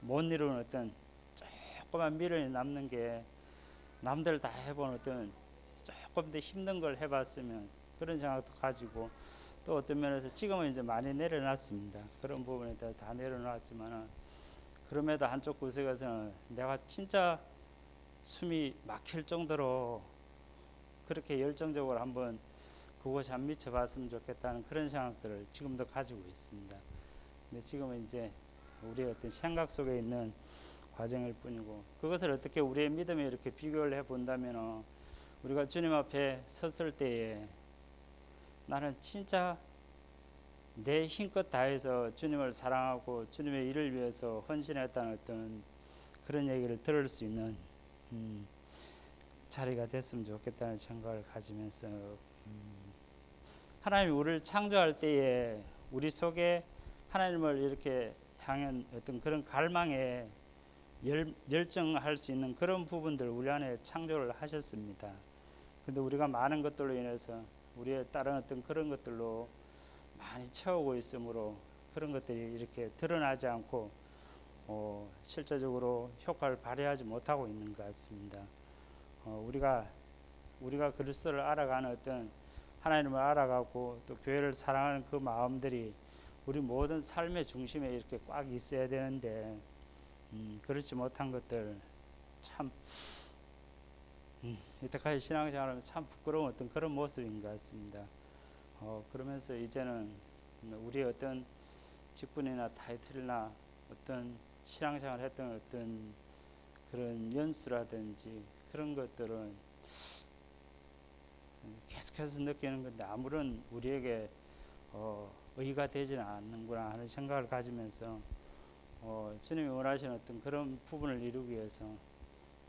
못 이루는 어떤 조그만 미련이 남는 게 남들 다 해본 어떤 조금 더 힘든 걸 해봤으면 그런 생각도 가지고 또 어떤 면에서 지금은 이제 많이 내려놨습니다. 그런 부분에 대해 다 내려놨지만은 그럼에도 한쪽 구석에서는 내가 진짜 숨이 막힐 정도로 그렇게 열정적으로 한번 그곳에 한 미쳐봤으면 좋겠다는 그런 생각들을 지금도 가지고 있습니다. 근데 지금은 이제 우리의 어떤 생각 속에 있는 과정일 뿐이고, 그것을 어떻게 우리의 믿음에 이렇게 비교를 해본다면, 우리가 주님 앞에 섰을 때에 나는 진짜 내 힘껏 다해서 주님을 사랑하고 주님의 일을 위해서 헌신했다는 어떤 그런 얘기를 들을 수 있는 자리가 됐으면 좋겠다는 생각을 가지면서, 하나님이 우리를 창조할 때에 우리 속에 하나님을 이렇게 향한 어떤 그런 갈망에 열정할 수 있는 그런 부분들 우리 안에 창조를 하셨습니다. 근데 우리가 많은 것들로 인해서 우리의 다른 어떤 그런 것들로 많이 채우고 있으므로 그런 것들이 이렇게 드러나지 않고 실제적으로 효과를 발휘하지 못하고 있는 것 같습니다. 우리가 그리스도를 알아가는 어떤 하나님을 알아가고 또 교회를 사랑하는 그 마음들이 우리 모든 삶의 중심에 이렇게 꽉 있어야 되는데, 그렇지 못한 것들 참 이때까지 신앙생활하면서 참 부끄러운 어떤 그런 모습인 것 같습니다. 그러면서 이제는 우리의 어떤 직분이나 타이틀이나 어떤 신앙생활을 했던 어떤 그런 연수라든지 그런 것들은 계속해서 느끼는 건데 아무런 우리에게 의의가 되지는 않는구나 하는 생각을 가지면서 주님이 원하시는 어떤 그런 부분을 이루기 위해서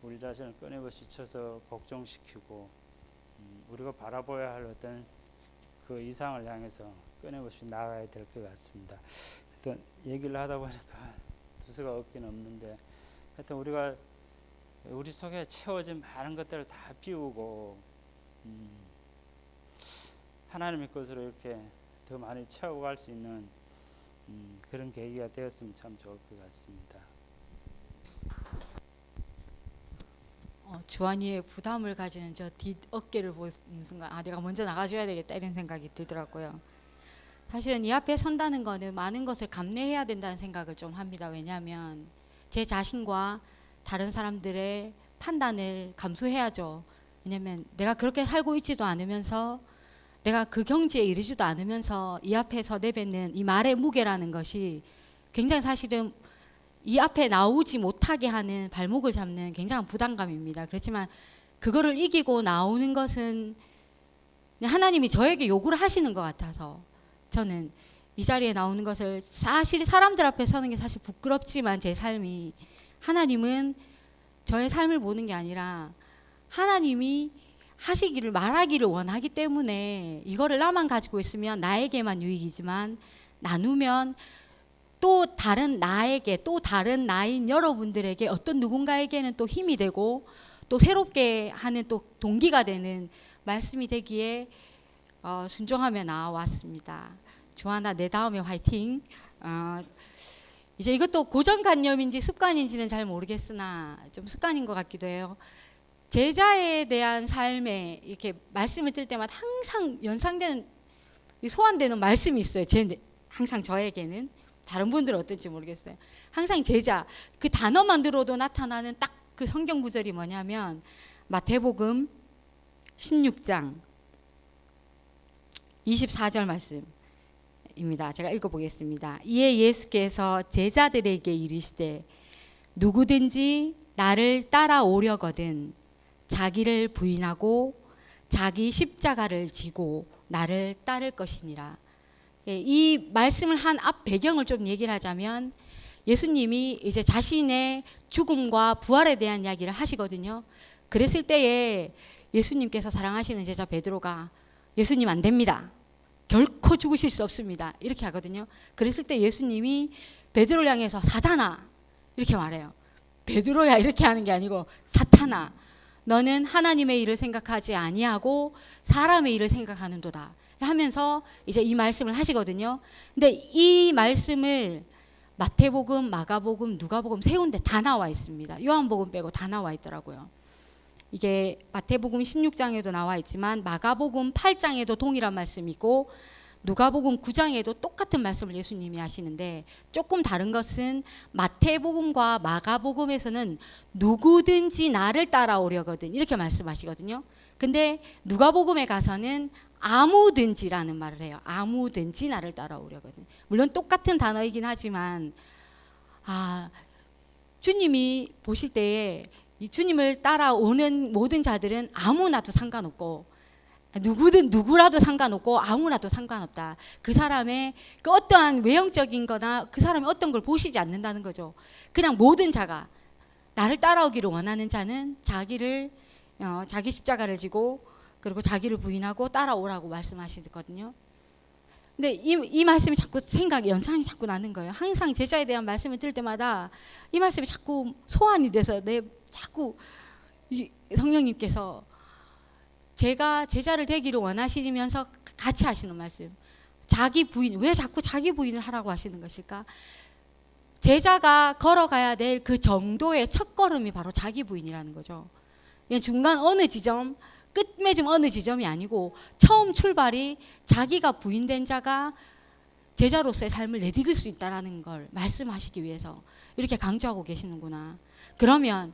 우리 자신을 끊임없이 쳐서 복종시키고 우리가 바라보아야 할 어떤 그 이상을 향해서 끊임없이 나아가야 될 것 같습니다. 하여튼 얘기를 하다 보니까 두서가 없긴 없는데, 하여튼 우리가 우리 속에 채워진 많은 것들을 다 비우고 하나님의 것으로 이렇게 더 많이 채워갈 수 있는 그런 계기가 되었으면 참 좋을 것 같습니다. 주한이의 부담을 가지는 저 뒷 어깨를 보는 순간 내가 먼저 나가줘야 되겠다 이런 생각이 들더라고요. 사실은 이 앞에 선다는 거는 많은 것을 감내해야 된다는 생각을 좀 합니다. 왜냐하면 제 자신과 다른 사람들의 판단을 감수해야죠. 왜냐하면 내가 그렇게 살고 있지도 않으면서 내가 그 경지에 이르지도 않으면서 이 앞에서 내뱉는 이 말의 무게라는 것이 굉장히 사실은 이 앞에 나오지 못하게 하는 발목을 잡는 굉장한 부담감입니다. 그렇지만 그거를 이기고 나오는 것은 하나님이 저에게 요구를 하시는 것 같아서 저는 이 자리에 나오는 것을 사실 사람들 앞에 서는 게 사실 부끄럽지만 제 삶이 하나님은 저의 삶을 보는 게 아니라 하나님이 하시기를 말하기를 원하기 때문에 이거를 나만 가지고 있으면 나에게만 유익이지만 나누면 또 다른 나에게 또 다른 나인 여러분들에게 어떤 누군가에게는 또 힘이 되고 또 새롭게 하는 또 동기가 되는 말씀이 되기에 순종하며 나왔습니다. 주하나 내 다음에 화이팅. 이제 이것도 고정관념인지 습관인지는 잘 모르겠으나 좀 습관인 것 같기도 해요. 제자에 대한 삶에 이렇게 말씀을 들을 때마다 항상 연상되는 소환되는 말씀이 있어요. 항상 저에게는 다른 분들은 어떨지 모르겠어요. 항상 제자 그 단어만 들어도 나타나는 딱 그 성경 구절이 뭐냐면 마태복음 16장 24절 말씀입니다. 제가 읽어보겠습니다. 이에 예수께서 제자들에게 이르시되 누구든지 나를 따라오려거든 자기를 부인하고 자기 십자가를 지고 나를 따를 것이니라. 이 말씀을 한 앞 배경을 좀 얘기를 하자면 예수님이 이제 자신의 죽음과 부활에 대한 이야기를 하시거든요. 그랬을 때에 예수님께서 사랑하시는 제자 베드로가 예수님 안 됩니다. 결코 죽으실 수 없습니다. 이렇게 하거든요. 그랬을 때 예수님이 베드로를 향해서 사탄아 이렇게 말해요. 베드로야 이렇게 하는 게 아니고 사탄아 너는 하나님의 일을 생각하지 아니하고 사람의 일을 생각하는도다 하면서 이제 이 말씀을 하시거든요. 근데 이 말씀을 마태복음, 마가복음, 누가복음 세 군데 다 나와 있습니다. 요한복음 빼고 다 나와 있더라고요. 이게 마태복음 16장에도 나와 있지만 마가복음 8장에도 동일한 말씀이 있고 누가복음 9장에도 똑같은 말씀을 예수님이 하시는데 조금 다른 것은 마태복음과 마가복음에서는 누구든지 나를 따라오려거든 이렇게 말씀하시거든요. 근데 누가복음에 가서는 아무든지라는 말을 해요. 아무든지 나를 따라오려거든요. 물론 똑같은 단어이긴 하지만 주님이 보실 때에 이 주님을 따라오는 모든 자들은 아무나도 상관없고 누구라도 상관없고 아무나도 상관없다. 그 사람의 그 어떠한 외형적인 거나 그 사람이 어떤 걸 보시지 않는다는 거죠. 그냥 모든 자가 나를 따라오기를 원하는 자는 자기 십자가를 지고 그리고 자기를 부인하고 따라오라고 말씀하시거든요. 근데 이 말씀이 자꾸 연상이 자꾸 나는 거예요. 항상 제자에 대한 말씀을 들을 때마다 이 말씀이 자꾸 소환이 돼서 자꾸 성령님께서 제가 제자를 되기를 원하시면서 같이 하시는 말씀. 자기 부인, 왜 자꾸 자기 부인을 하라고 하시는 것일까? 제자가 걸어가야 될 그 정도의 첫걸음이 바로 자기 부인이라는 거죠. 중간 어느 지점, 끝맺음 어느 지점이 아니고 처음 출발이 자기가 부인된 자가 제자로서의 삶을 내디딜 수 있다는 걸 말씀하시기 위해서 이렇게 강조하고 계시는구나. 그러면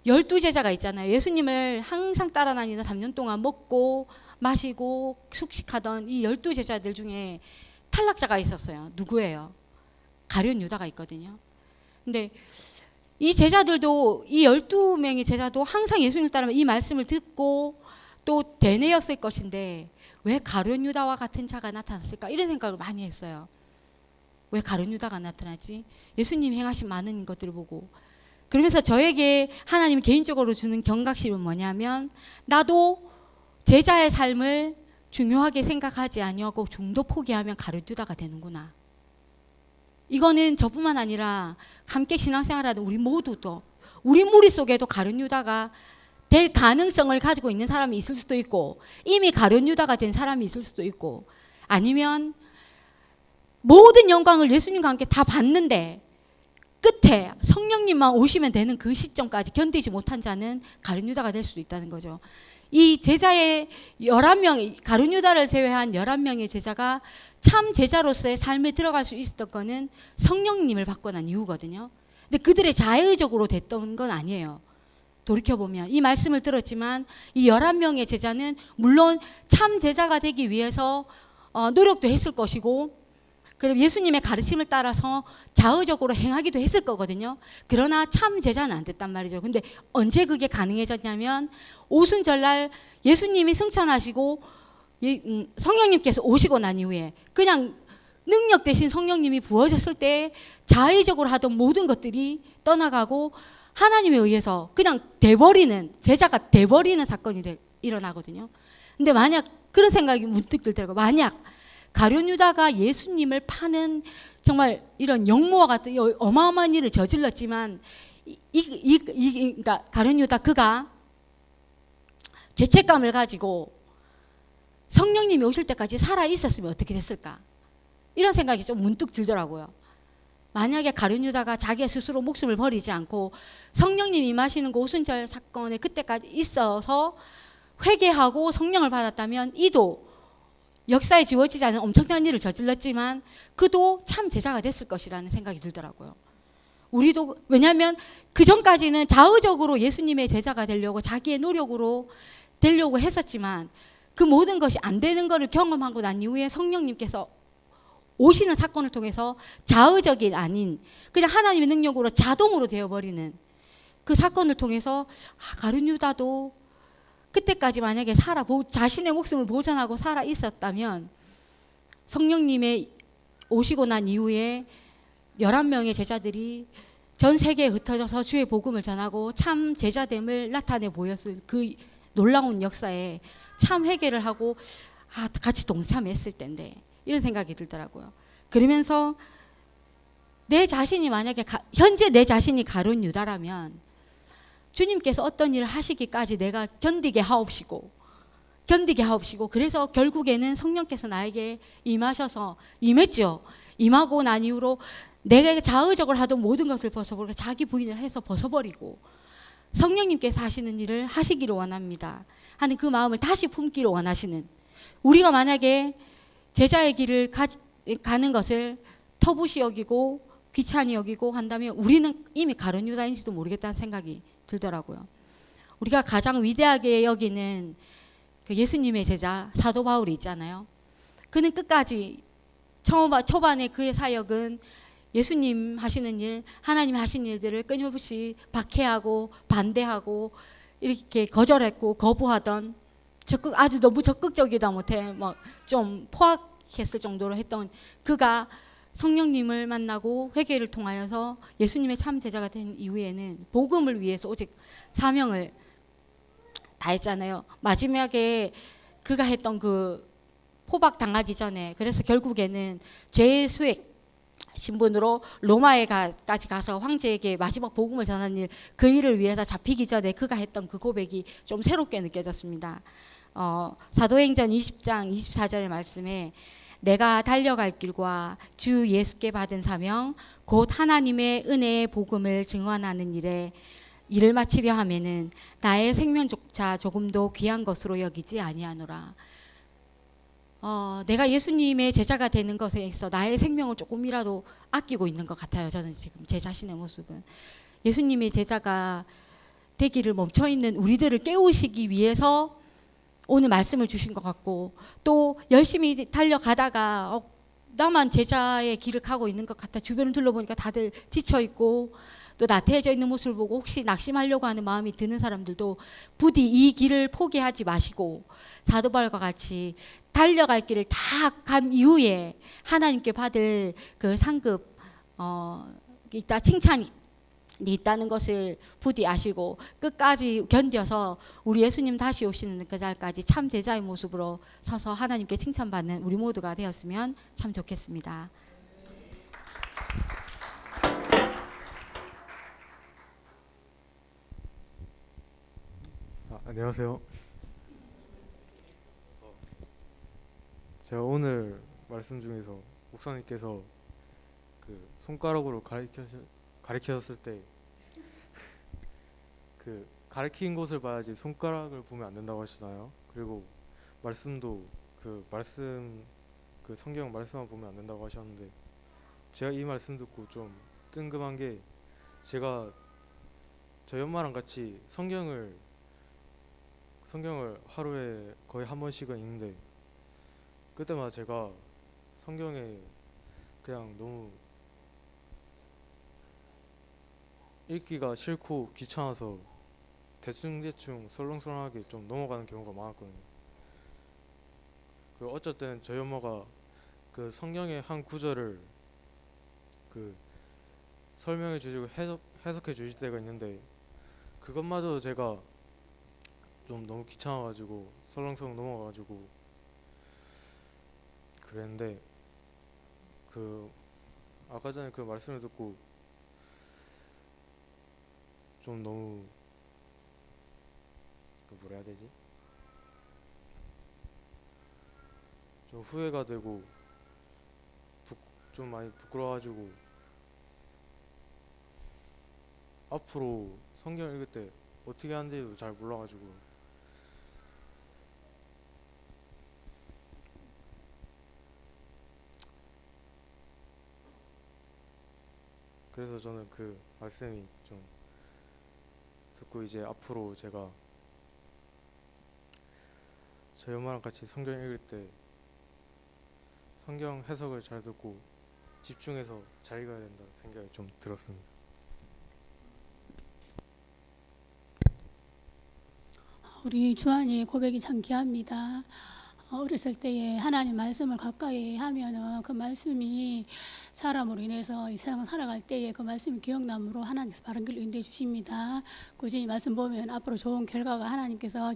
12제자가 있잖아요. 예수님을 항상 따라다니는 3년 동안 먹고 마시고 숙식하던 이 12제자들 중에 탈락자가 있었어요. 누구예요? 가룟 유다가 있거든요. 근데 이 제자들도 이 12명의 제자도 항상 예수님을 따르면 이 말씀을 듣고 또 대뇌였을 것인데 왜 가룟 유다와 같은 자가 나타났을까? 이런 생각을 많이 했어요. 왜 가룟 유다가 나타났지? 예수님이 행하신 많은 것들을 보고 그러면서 저에게 하나님이 개인적으로 주는 경각심은 뭐냐면 나도 제자의 삶을 중요하게 생각하지 아니하고 중도 포기하면 가룟 유다가 되는구나. 이거는 저뿐만 아니라 함께 신앙생활하는 우리 모두도 우리 무리 속에도 가룟 유다가 될 가능성을 가지고 있는 사람이 있을 수도 있고 이미 가룟 유다가 된 사람이 있을 수도 있고 아니면 모든 영광을 예수님과 함께 다 받는데 끝에 성령님만 오시면 되는 그 시점까지 견디지 못한 자는 가룟 유다가 될 수도 있다는 거죠. 이 제자의 11명, 가룟 유다를 제외한 11명의 제자가 참 제자로서의 삶에 들어갈 수 있었던 거는 성령님을 받고 난 이후거든요. 근데 그들의 자의적으로 됐던 건 아니에요. 돌이켜보면 이 말씀을 들었지만 이 11명의 제자는 물론 참 제자가 되기 위해서 노력도 했을 것이고 그리고 예수님의 가르침을 따라서 자의적으로 행하기도 했을 거거든요. 그러나 참 제자는 안 됐단 말이죠. 근데 언제 그게 가능해졌냐면 오순절날 예수님이 승천하시고 성령님께서 오시고 난 이후에 그냥 능력 대신 성령님이 부어졌을 때 자의적으로 하던 모든 것들이 떠나가고 하나님에 의해서 그냥 돼버리는 제자가 돼버리는 사건이 일어나거든요. 근데 만약 그런 생각이 문득 들더라고요. 만약 가룟 유다가 예수님을 파는 정말 이런 영모와 같은 어마어마한 일을 저질렀지만 그러니까 가룟 유다 그가 죄책감을 가지고 성령님이 오실 때까지 살아 있었으면 어떻게 됐을까? 이런 생각이 좀 문득 들더라고요. 만약에 가룟 유다가 자기 스스로 목숨을 버리지 않고 성령님이 임하시는 그 오순절 사건에 그때까지 있어서 회개하고 성령을 받았다면 이도 역사에 지워지지 않은 엄청난 일을 저질렀지만 그도 참 제자가 됐을 것이라는 생각이 들더라고요. 우리도 왜냐하면 그 전까지는 자의적으로 예수님의 제자가 되려고 자기의 노력으로 되려고 했었지만 그 모든 것이 안 되는 것을 경험하고 난 이후에 성령님께서 오시는 사건을 통해서 자의적이 아닌 그냥 하나님의 능력으로 자동으로 되어버리는 그 사건을 통해서 가룟 유다도 그때까지 만약에 자신의 목숨을 보존하고 살아 있었다면 성령님의 오시고 난 이후에 11명의 제자들이 전 세계에 흩어져서 주의 복음을 전하고 참 제자됨을 나타내 보였을 그 놀라운 역사에 참 회개를 하고 같이 동참했을 텐데 이런 생각이 들더라고요. 그러면서 내 자신이 만약에 현재 내 자신이 가룟 유다라면 주님께서 어떤 일을 하시기까지 내가 견디게 하옵시고 그래서 결국에는 성령께서 나에게 임했죠. 임하고 난 이후로 내가 자의적으로 하던 모든 것을 벗어버리고 자기 부인을 해서 벗어버리고 성령님께서 하시는 일을 하시기를 원합니다 하는 그 마음을 다시 품기를 원하시는 우리가 만약에 제자의 길을 가는 것을 터부시 여기고 귀찮이 여기고 한다면 우리는 이미 가룟 유다인지도 모르겠다는 생각이 들더라고요. 우리가 가장 위대하게 여기는 그 예수님의 제자 사도 바울이 있잖아요. 그는 끝까지 초반에 그의 사역은 예수님 하시는 일, 하나님 하신 일들을 끊임없이 박해하고 반대하고 이렇게 거절했고 거부하던 아주 너무 적극적이다 못해 막 좀 포악했을 정도로 했던 그가 성령님을 만나고 회개를 통하여서 예수님의 참 제자가 된 이후에는 복음을 위해서 오직 사명을 다했잖아요. 마지막에 그가 했던 그 포박 당하기 전에 그래서 결국에는 죄의 수액 신분으로 로마에까지 가서 황제에게 마지막 복음을 전하는 일, 그 일을 위해서 잡히기 전에 그가 했던 그 고백이 좀 새롭게 느껴졌습니다. 사도행전 20장 24절의 말씀에 내가 달려갈 길과 주 예수께 받은 사명 곧 하나님의 은혜의 복음을 증언하는 일을 마치려 하면은 나의 생명조차 조금도 귀한 것으로 여기지 아니하노라. 내가 예수님의 제자가 되는 것에 있어 나의 생명을 조금이라도 아끼고 있는 것 같아요. 저는 지금 제 자신의 모습은 예수님의 제자가 되기를 멈춰있는 우리들을 깨우시기 위해서 오늘 말씀을 주신 것 같고, 또 열심히 달려가다가 나만 제자의 길을 가고 있는 것 같아 주변을 둘러보니까 다들 지쳐있고 또 나태해져 있는 모습을 보고 혹시 낙심하려고 하는 마음이 드는 사람들도 부디 이 길을 포기하지 마시고 사도 바울과 같이 달려갈 길을 다 간 이후에 하나님께 받을 그 상급 있다, 칭찬이 있다는 것을 부디 아시고 끝까지 견뎌서 우리 예수님 다시 오시는 그 날까지 참 제자의 모습으로 서서 하나님께 칭찬받는 우리 모두가 되었으면 참 좋겠습니다. 안녕하세요. 제가 오늘 말씀 중에서 목사님께서 그 손가락으로 가리키셨을 때 그 가리킨 곳을 봐야지 손가락을 보면 안 된다고 하시잖아요. 그리고 말씀도 그 성경 말씀만 보면 안 된다고 하셨는데, 제가 이 말씀 듣고 좀 뜬금한 게, 제가 저희 엄마랑 같이 성경을 하루에 거의 한 번씩은 읽는데, 그때마다 제가 성경에 그냥 너무 읽기가 싫고 귀찮아서 대충 설렁설렁하게 좀 넘어가는 경우가 많았거든요. 그 어쩔 때는 저희 엄마가 그 성경의 한 구절을 그 설명해 주시고 해석해 주실 때가 있는데, 그것마저도 제가 좀 너무 귀찮아가지고 설렁설렁 넘어가가지고 그랬는데, 그 아까 전에 그 말씀을 듣고 좀 너무 뭐라 해야 되지? 좀 후회가 되고 좀 많이 부끄러워가지고 앞으로 성경 읽을 때 어떻게 하는지도 잘 몰라가지고 그래서 저는 그 말씀이 좀 듣고 이제 앞으로 제가 저희 엄마랑 같이 성경 읽을 때 성경 해석을 잘 듣고 집중해서 잘 읽어야 된다 생각이 좀 들었습니다. 우리 주한이 고백이 참 귀합니다. 어렸을 때에 하나님 말씀을 가까이 하면은 그 말씀이 사람으로 인해서 이 세상 살아갈 때에 그 말씀이 기억남으로 하나님께서 바른 길로 인도해 주십니다. 꾸준히 말씀 보면 앞으로 좋은 결과가 하나님께서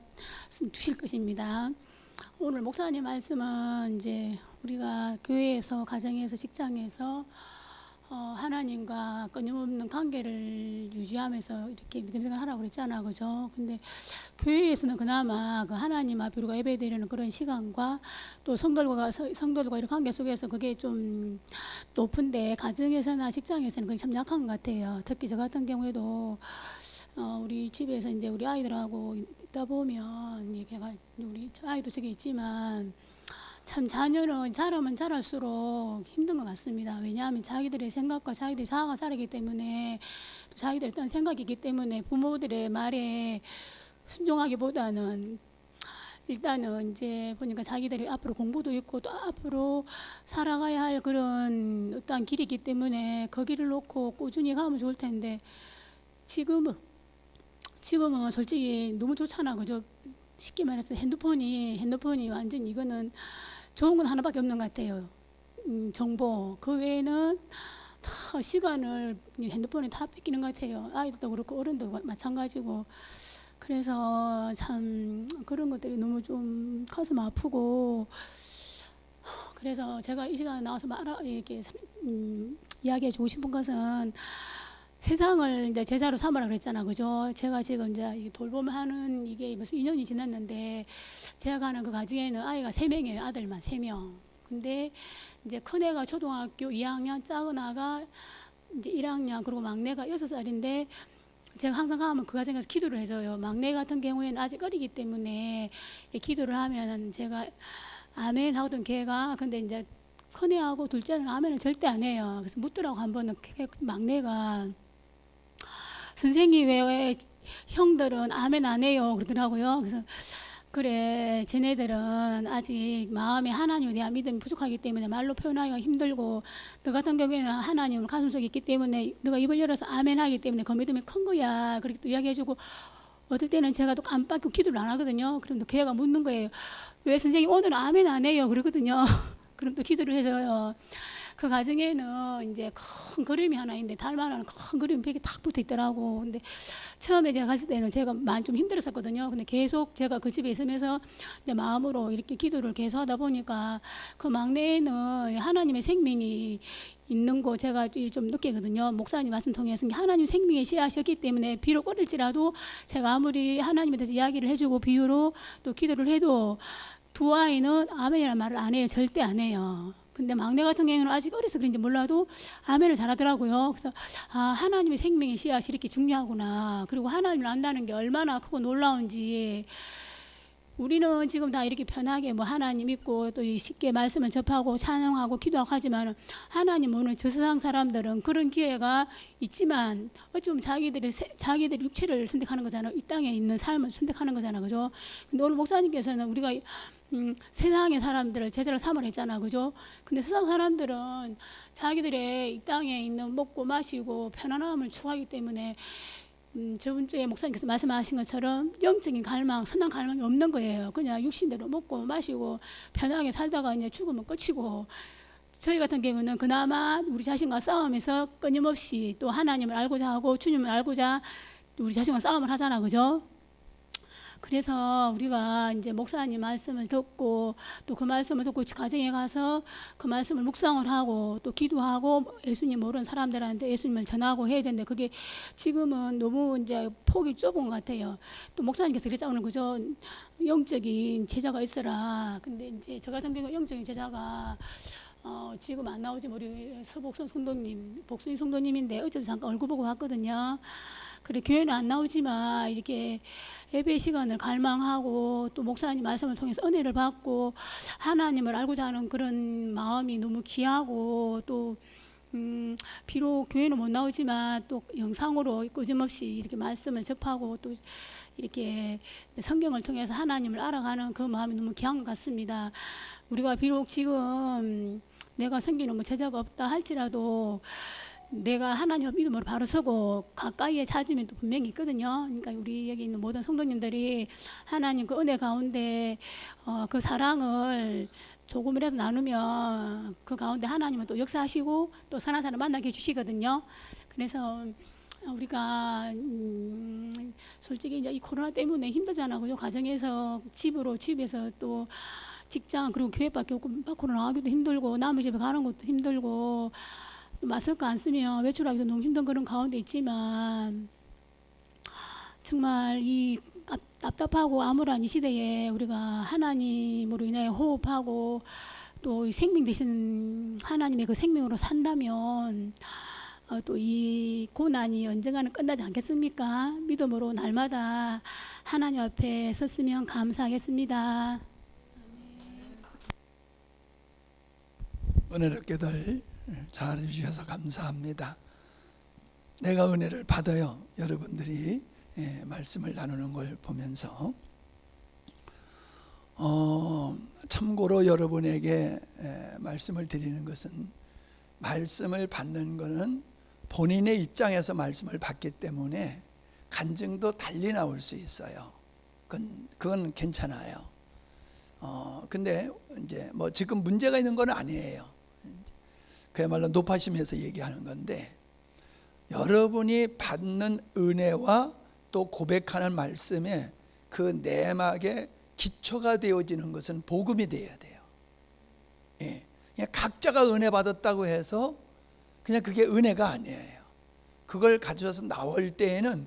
주실 것입니다. 오늘 목사님 말씀은 이제 우리가 교회에서, 가정에서, 직장에서 하나님과 끊임없는 관계를 유지하면서 이렇게 믿음 생활하라고 그랬잖아, 그죠? 근데 교회에서는 그나마 그 하나님 앞에 우리가 예배드리는 그런 시간과 또 성도들과 이런 관계 속에서 그게 좀 높은데, 가정에서나 직장에서는 그게 참 약한 것 같아요. 특히 저 같은 경우에도 우리 집에서 이제 우리 아이들하고 있다 보면 우리 아이도 저기 있지만 참 자녀는 자라면 자랄수록 힘든 것 같습니다. 왜냐하면 자기들의 생각과 자기들이 자아가 자라기 때문에, 또 자기들의 어떤 생각이 있기 때문에 부모들의 말에 순종하기보다는 일단은 이제 보니까 자기들이 앞으로 공부도 있고 또 앞으로 살아가야 할 그런 어떤 길이기 때문에 거기를 놓고 꾸준히 가면 좋을 텐데 지금은 솔직히 너무 좋잖아, 그죠? 쉽게 말해서 핸드폰이 완전 이거는 좋은 건 하나밖에 없는 것 같아요. 정보. 그 외에는 다 시간을 핸드폰에 다 뺏기는 것 같아요. 아이들도 그렇고 어른도 마찬가지고. 그래서 참 그런 것들이 너무 좀 가슴 아프고, 그래서 제가 이 시간에 나와서 이렇게 이야기해주고 싶은 것은 세상을 이제 제자로 삼으라 그랬잖아, 그죠? 제가 지금 이제 돌봄하는 이게 벌써 2년이 지났는데 제가 가는 그 가정에는 아이가 3명이에요, 아들만 3명. 근데 이제 큰애가 초등학교 2학년, 작은 아가 이제 1학년, 그리고 막내가 6살인데 제가 항상 가면 그 가정에서 기도를 해줘요. 막내 같은 경우에는 아직 어리기 때문에 기도를 하면은 제가 아멘 하던 걔가, 근데 이제 큰애하고 둘째는 아멘을 절대 안 해요. 그래서 묻더라고 한 번은 막내가, 선생님 왜 형들은 아멘 안 해요 그러더라고요. 그래서 그래, 쟤네들은 아직 마음에 하나님에 대한 믿음이 부족하기 때문에 말로 표현하기가 힘들고, 너 같은 경우에는 하나님을 가슴속에 있기 때문에 너가 입을 열어서 아멘 하기 때문에 그 믿음이 큰 거야. 그렇게 또 이야기해주고, 어떨 때는 제가 또 깜빡이고 기도를 안 하거든요. 그럼 또 걔가 묻는 거예요. 왜 선생님 오늘은 아멘 안 해요? 그러거든요. 그럼 또 기도를 해줘요. 그 가정에는 이제 큰 그림이 하나 있는데 달마라는 큰 그림이 벽에 탁 붙어 있더라고. 근데 처음에 제가 갔을 때는 제가 많이 좀 힘들었었거든요. 근데 계속 제가 그 집에 있으면서 내 마음으로 이렇게 기도를 계속 하다 보니까 그 막내는 하나님의 생명이 있는 거 제가 좀 느끼거든요. 목사님 말씀 통해서 하나님 생명의 씨앗이었기 때문에 비록 어릴지라도 제가 아무리 하나님에 대해서 이야기를 해주고 비유로 또 기도를 해도 두 아이는 아멘이라는 말을 안 해요. 절대 안 해요. 근데 막내 같은 경우는 아직 어려서 그런지 몰라도 아멘을 잘하더라고요. 그래서 하나님의 생명의 씨앗이 이렇게 중요하구나. 그리고 하나님을 안다는 게 얼마나 크고 놀라운지. 우리는 지금 다 이렇게 편하게 뭐 하나님 믿고 또 쉽게 말씀을 접하고 찬양하고 기도하고 하지만 하나님 모르는 저 세상 사람들은 그런 기회가 있지만 어쩌면 자기들이 육체를 선택하는 거잖아요. 이 땅에 있는 삶을 선택하는 거잖아요, 그죠? 근데 오늘 목사님께서는 우리가 세상의 사람들을 제자로 삼으라 했잖아, 그죠? 근데 세상 사람들은 자기들의 이 땅에 있는 먹고 마시고 편안함을 추구하기 때문에 저번 주에 목사님께서 말씀하신 것처럼 영적인 갈망, 선한 갈망이 없는 거예요. 그냥 육신대로 먹고 마시고 편하게 살다가 이제 죽으면 끝이고, 저희 같은 경우는 그나마 우리 자신과 싸우면서 끊임없이 또 하나님을 알고자 하고 주님을 알고자 우리 자신과 싸움을 하잖아, 그죠? 그래서 우리가 이제 목사님 말씀을 듣고 또 그 말씀을 듣고 가정에 가서 그 말씀을 묵상을 하고 또 기도하고 예수님 모르는 사람들한테 예수님을 전하고 해야 되는데 그게 지금은 너무 이제 폭이 좁은 것 같아요. 또 목사님께서 그랬잖아요, 오늘, 그죠? 영적인 제자가 있어라. 근데 이제 저 같은 경우 영적인 제자가 지금 안 나오지, 우리 서복선 성도님, 복순이 성도님인데 어제도 잠깐 얼굴 보고 봤거든요. 그래, 교회는 안 나오지만 이렇게 예배 시간을 갈망하고 또 목사님 말씀을 통해서 은혜를 받고 하나님을 알고자 하는 그런 마음이 너무 귀하고, 또 비록 교회는 못 나오지만 또 영상으로 끊임없이 이렇게 말씀을 접하고 또 이렇게 성경을 통해서 하나님을 알아가는 그 마음이 너무 귀한 것 같습니다. 우리가 비록 지금 내가 섬기는 뭐 제자가 없다 할지라도 내가 하나님의 믿음으로 바로 서고 가까이에 찾으면 또 분명히 있거든요. 그러니까 우리 여기 있는 모든 성도님들이 하나님 그 은혜 가운데 그 사랑을 조금이라도 나누면 그 가운데 하나님은 또 역사하시고 또 선한 사람 만나게 해주시거든요. 그래서 우리가 솔직히 이제 이 코로나 때문에 힘들잖아, 그죠? 가정에서 집에서 또 직장 그리고 교회 밖으로 나가기도 힘들고 남의 집에 가는 것도 힘들고 마스크 안 쓰면 외출하기도 너무 힘든 그런 가운데 있지만 정말 이 답답하고 암울한 이 시대에 우리가 하나님으로 인해 호흡하고 또 생명 되신 하나님의 그 생명으로 산다면 또 이 고난이 언젠가는 끝나지 않겠습니까? 믿음으로 날마다 하나님 앞에 섰으면 감사하겠습니다. 은혜롭게들 잘해주셔서 감사합니다. 내가 은혜를 받아요. 여러분들이 말씀을 나누는 걸 보면서 참고로 여러분에게 말씀을 드리는 것은, 말씀을 받는 것은 본인의 입장에서 말씀을 받기 때문에 간증도 달리 나올 수 있어요. 그건 괜찮아요. 근데 이제 뭐 지금 문제가 있는 건 아니에요. 그야말로 높아심에서 얘기하는 건데, 여러분이 받는 은혜와 또 고백하는 말씀에 그 내막에 기초가 되어지는 것은 복음이 되어야 돼요. 그냥 각자가 은혜 받았다고 해서 그냥 그게 은혜가 아니에요. 그걸 가져서 나올 때에는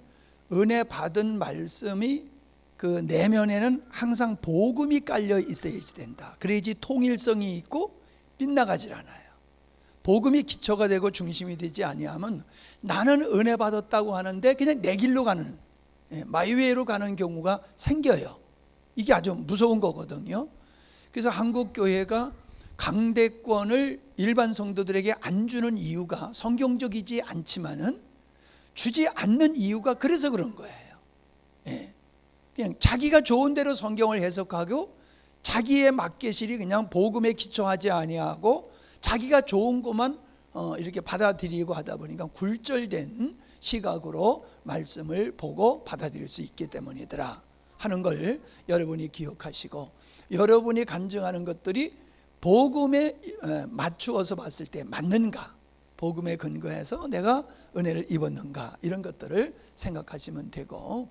은혜 받은 말씀이 그 내면에는 항상 복음이 깔려 있어야지 된다. 그래야지 통일성이 있고 빗나가질 않아요. 복음이 기초가 되고 중심이 되지 아니하면 나는 은혜 받았다고 하는데 그냥 내 길로 가는, 마이웨이로 가는 경우가 생겨요. 이게 아주 무서운 거거든요. 그래서 한국 교회가 강대권을 일반 성도들에게 안 주는 이유가 성경적이지 않지만은 주지 않는 이유가 그래서 그런 거예요. 그냥 자기가 좋은 대로 성경을 해석하고 자기의 막개실이 그냥 복음에 기초하지 아니하고 자기가 좋은 것만 이렇게 받아들이고 하다 보니까 굴절된 시각으로 말씀을 보고 받아들일 수 있기 때문이더라 하는 걸 여러분이 기억하시고, 여러분이 간증하는 것들이 복음에 맞추어서 봤을 때 맞는가, 복음에 근거해서 내가 은혜를 입었는가, 이런 것들을 생각하시면 되고,